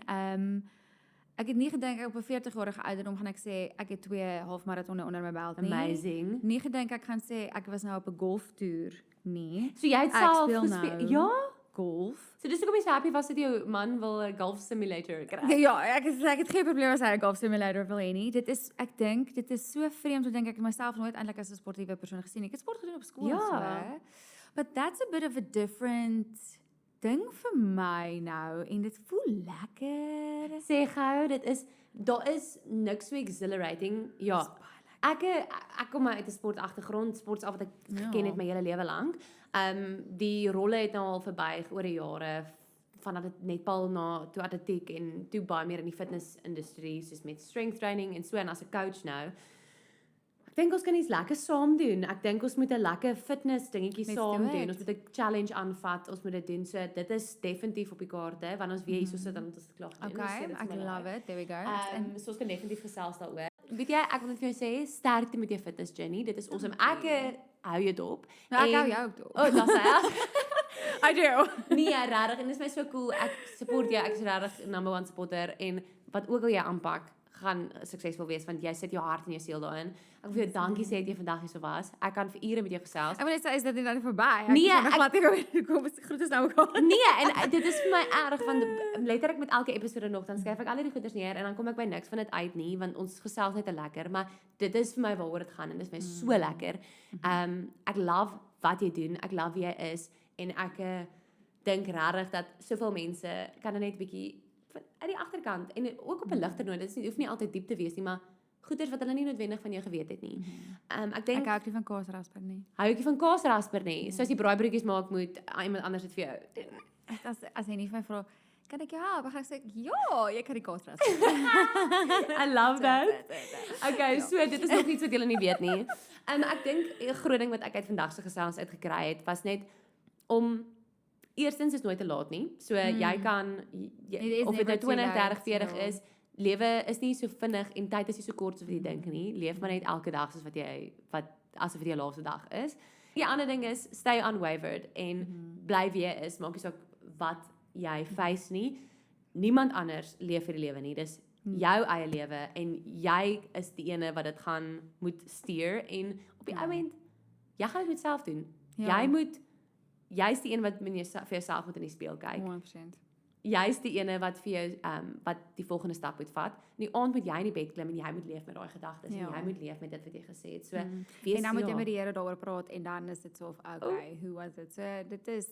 Ek het nie gedink ek op 'n 40-jarige ouderdom gaan ek sê ek het 2 halfmaratonne onder my belt nie. Amazing. Nie gedink ek gaan sê ek was nou op 'n golftoer nie. So jy het Ek self speel gespeel. nou Ja. golf. So dis hoekom jy so happy was dat jou man wil 'n golf simulator kry. Ja, ek het geen probleem as hy 'n golf simulator wil hê nie. Ek dink dit is so vreemd om dink ek het myself nooit eintlik as 'n sportiewe persoon gesien nie. Ek het sport gedoen op skool Ja. so. But that's a bit of a different ding vir my nou en dit voel lekker. Sê gou, daar is niks so exhilarating. Ja. Ek kom uit 'n sportagtergrond, sport af wat ek geken het my hele lewe lank. Die rolle het nou al verbuig oor die jare vanaf dit netbal na toe atletiek en toe baie meer in die fitness-industrie soos met strength training en so en as 'n coach nou. Ek dink ons kan iets lekker saam doen. Ek dink ons moet 'n lekker fitness dingetjie Let's saam do doen. it. Ons moet 'n challenge aanvat. Ons moet dit doen. So dit is definitief op die kaarte wanneer ons weer hier so sit en ons het klaar gedoen. Okay, So dit is ek my love lekker. it. There we go. So ons kan definitief gesels daaroor. Weet jy, ek wil net vir jou sê, sterkte met jou fitness journey. Dit is awesome. Ek hou jou dop. Nou, ek En- hou jou ook dop. Oh, dis hy. I do. Nee, regtig. En dit is my so cool. Ek support jou. Ek is regtig number 1 supporter en wat ook al jy aanpak, gaan suksesvol wees want jy sit jou hart en jou siel daarin. Ek wil vir jou dankie sê dat jy vandag hier so was. Ek kan vir ure met jou gesels. Ek wil net sê is dit nie nou verby? Nee, ek glad nie kom groet is nou ook. Nee, en dit is vir my erg want letterlik met elke episode nog dan skryf ek al die goeders neer en dan kom ek by niks van dit uit nie want ons gesels net te lekker, maar dit is vir my waaroor dit gaan en dit is my so lekker. Ek love wat jy doen, ek love wie jy is en ek dink regtig dat soveel mense kan net 'n bietjie uit die agterkant en ook op 'n ligter noot. Dit hoef nie altyd diep te wees nie, maar goeders wat hulle nie noodwendig van jou geweet het nie. Ek dink Ek hou ook nie van kaasrasper nie. hou ek nie van kaasrasper nie. So as jy braaibroodjies maak moet iemand anders dit vir jou doen. As hy nie vir my vra, kan ek jou help? Dan gaan ek sê, ja, jy kan die kaasrasper. I love that. Okay, so dit is nog iets wat julle nie weet nie. Ek dink 'n groot ding wat ek uit vandag se gesels uitgekry het, was net om eerstens is nooit te laat nie. So jy kan It is of dit nou never too 20, late, 30, 40 ja. is, lewe is nie so vinnig en tyd is nie so kort soos wat jy dink nie. Leef maar net elke dag soos wat asof dit jou laaste dag is. Die ander ding is stay unwavered en bly wie jy is, maak nie saak wat jy face nie. Niemand anders leef vir die lewe nie. Dis jou eie lewe en jy is die ene wat dit gaan moet stuur en op die ou end jy gaan dit met self doen. Ja. Jy's die een wat vir jouself moet in die spieël kyk. 100%. Jy's die ene wat vir jou wat die volgende stap moet vat. In die aand moet jy in die bed klim en jy moet leef met daai gedagtes Ja. en jy moet leef met dit wat jy gesê het. So En dan moet jy met die Here daaroor praat en dan is dit so of okay, who was it? So dit is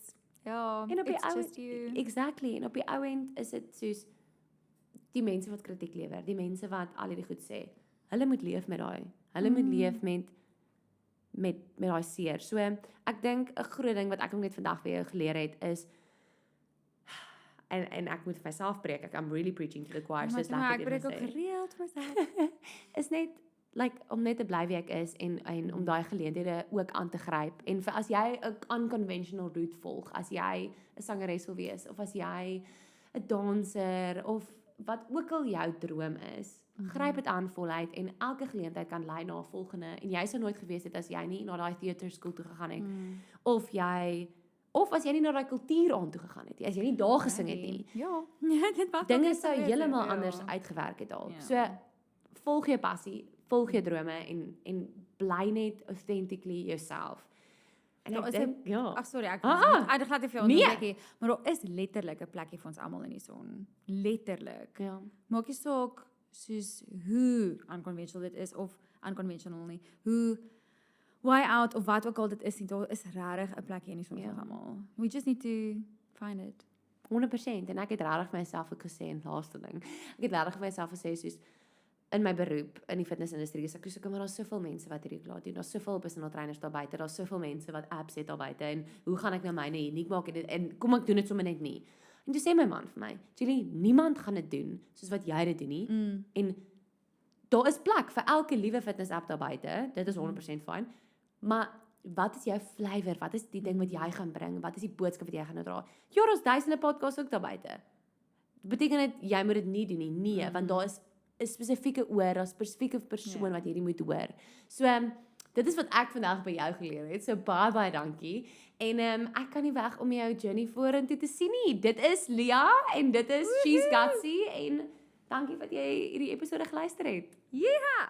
ja, en op die it's ou just you. exactly en op die ou end is dit soos die mense wat kritiek lewer, die mense wat al hierdie goed sê. Hulle moet leef met daai. Hulle moet leef met daai seer. So ek dink 'n groot ding wat ek ook net vandag weer geleer het is en ek moet vir myself preek. I'm really preaching to the choir. So Maar ek breek ook gereeld vir myself. is net om net te bly wie ek is en om daai geleenthede ook aan te gryp. En vir as jy 'n unconventional route volg, as jy 'n sangeres wil wees of as jy 'n danser of wat ook al jou droom is, gryp dit aan voluit en elke geleentheid kan lei na 'n volgende en jy sou nooit gewees het as jy nie na daai teaterskool toe gegaan het of as jy nie na daai kultuur aan toe gegaan het nie, as jy nie daar gesing het nie. Ja, dit mag Dinge sou heeltemal anders uitgewerk het dalk. Ja. So volg jou passie, volg jou drome en bly net authentically jouself. En Daar ek is 'n- dink ja. Ag sorry, ek Ah, glad nie vir jou nee. onderbreek nie, maar daar is letterlik 'n plekkie vir ons almal in die son. Letterlik. Ja. Maak nie saak soos hoe unconventional dit is of unconventional nie. Hoe why out of wat ook al dit is nie, daar is regtig 'n plekkie in die son vir ons almal. We just need to find it. 100% en ek het regtig vir myself ook gesê en laaste ding. Ek het regtig vir myself gesê soos in my beroep in die fitnessindustrie is ek so maar daar's soveel mense wat hierdie klaar doen. Daar's soveel personal trainers daar buite. Daar's soveel mense wat apps het daar buite en hoe gaan ek nou myne uniek maak en kom ek doen dit sommer net nie. En toe sê my man vir my, "Julie, niemand gaan dit doen soos wat jy dit doen nie." En daar is plek vir elke liewe fitness app daar buite. Dit is 100% fyn. Maar wat is jou flavour? Wat is die ding wat jy gaan bring? Wat is die boodskap wat jy gaan dra? Ja, daar's duisende podcasts ook daar buite. beteken dit jy moet dit nie doen nie. Nee, want daar is 'n spesifieke oor, 'n spesifieke persoon wat hierdie moet hoor. So dit is wat ek vandag by jou geleer het. So baie dankie. En ek kan nie weg om jou journey vorentoe te sien nie. Dit is Lia en dit is She's Gutsy en dankie dat jy hierdie episode geluister het. Ja.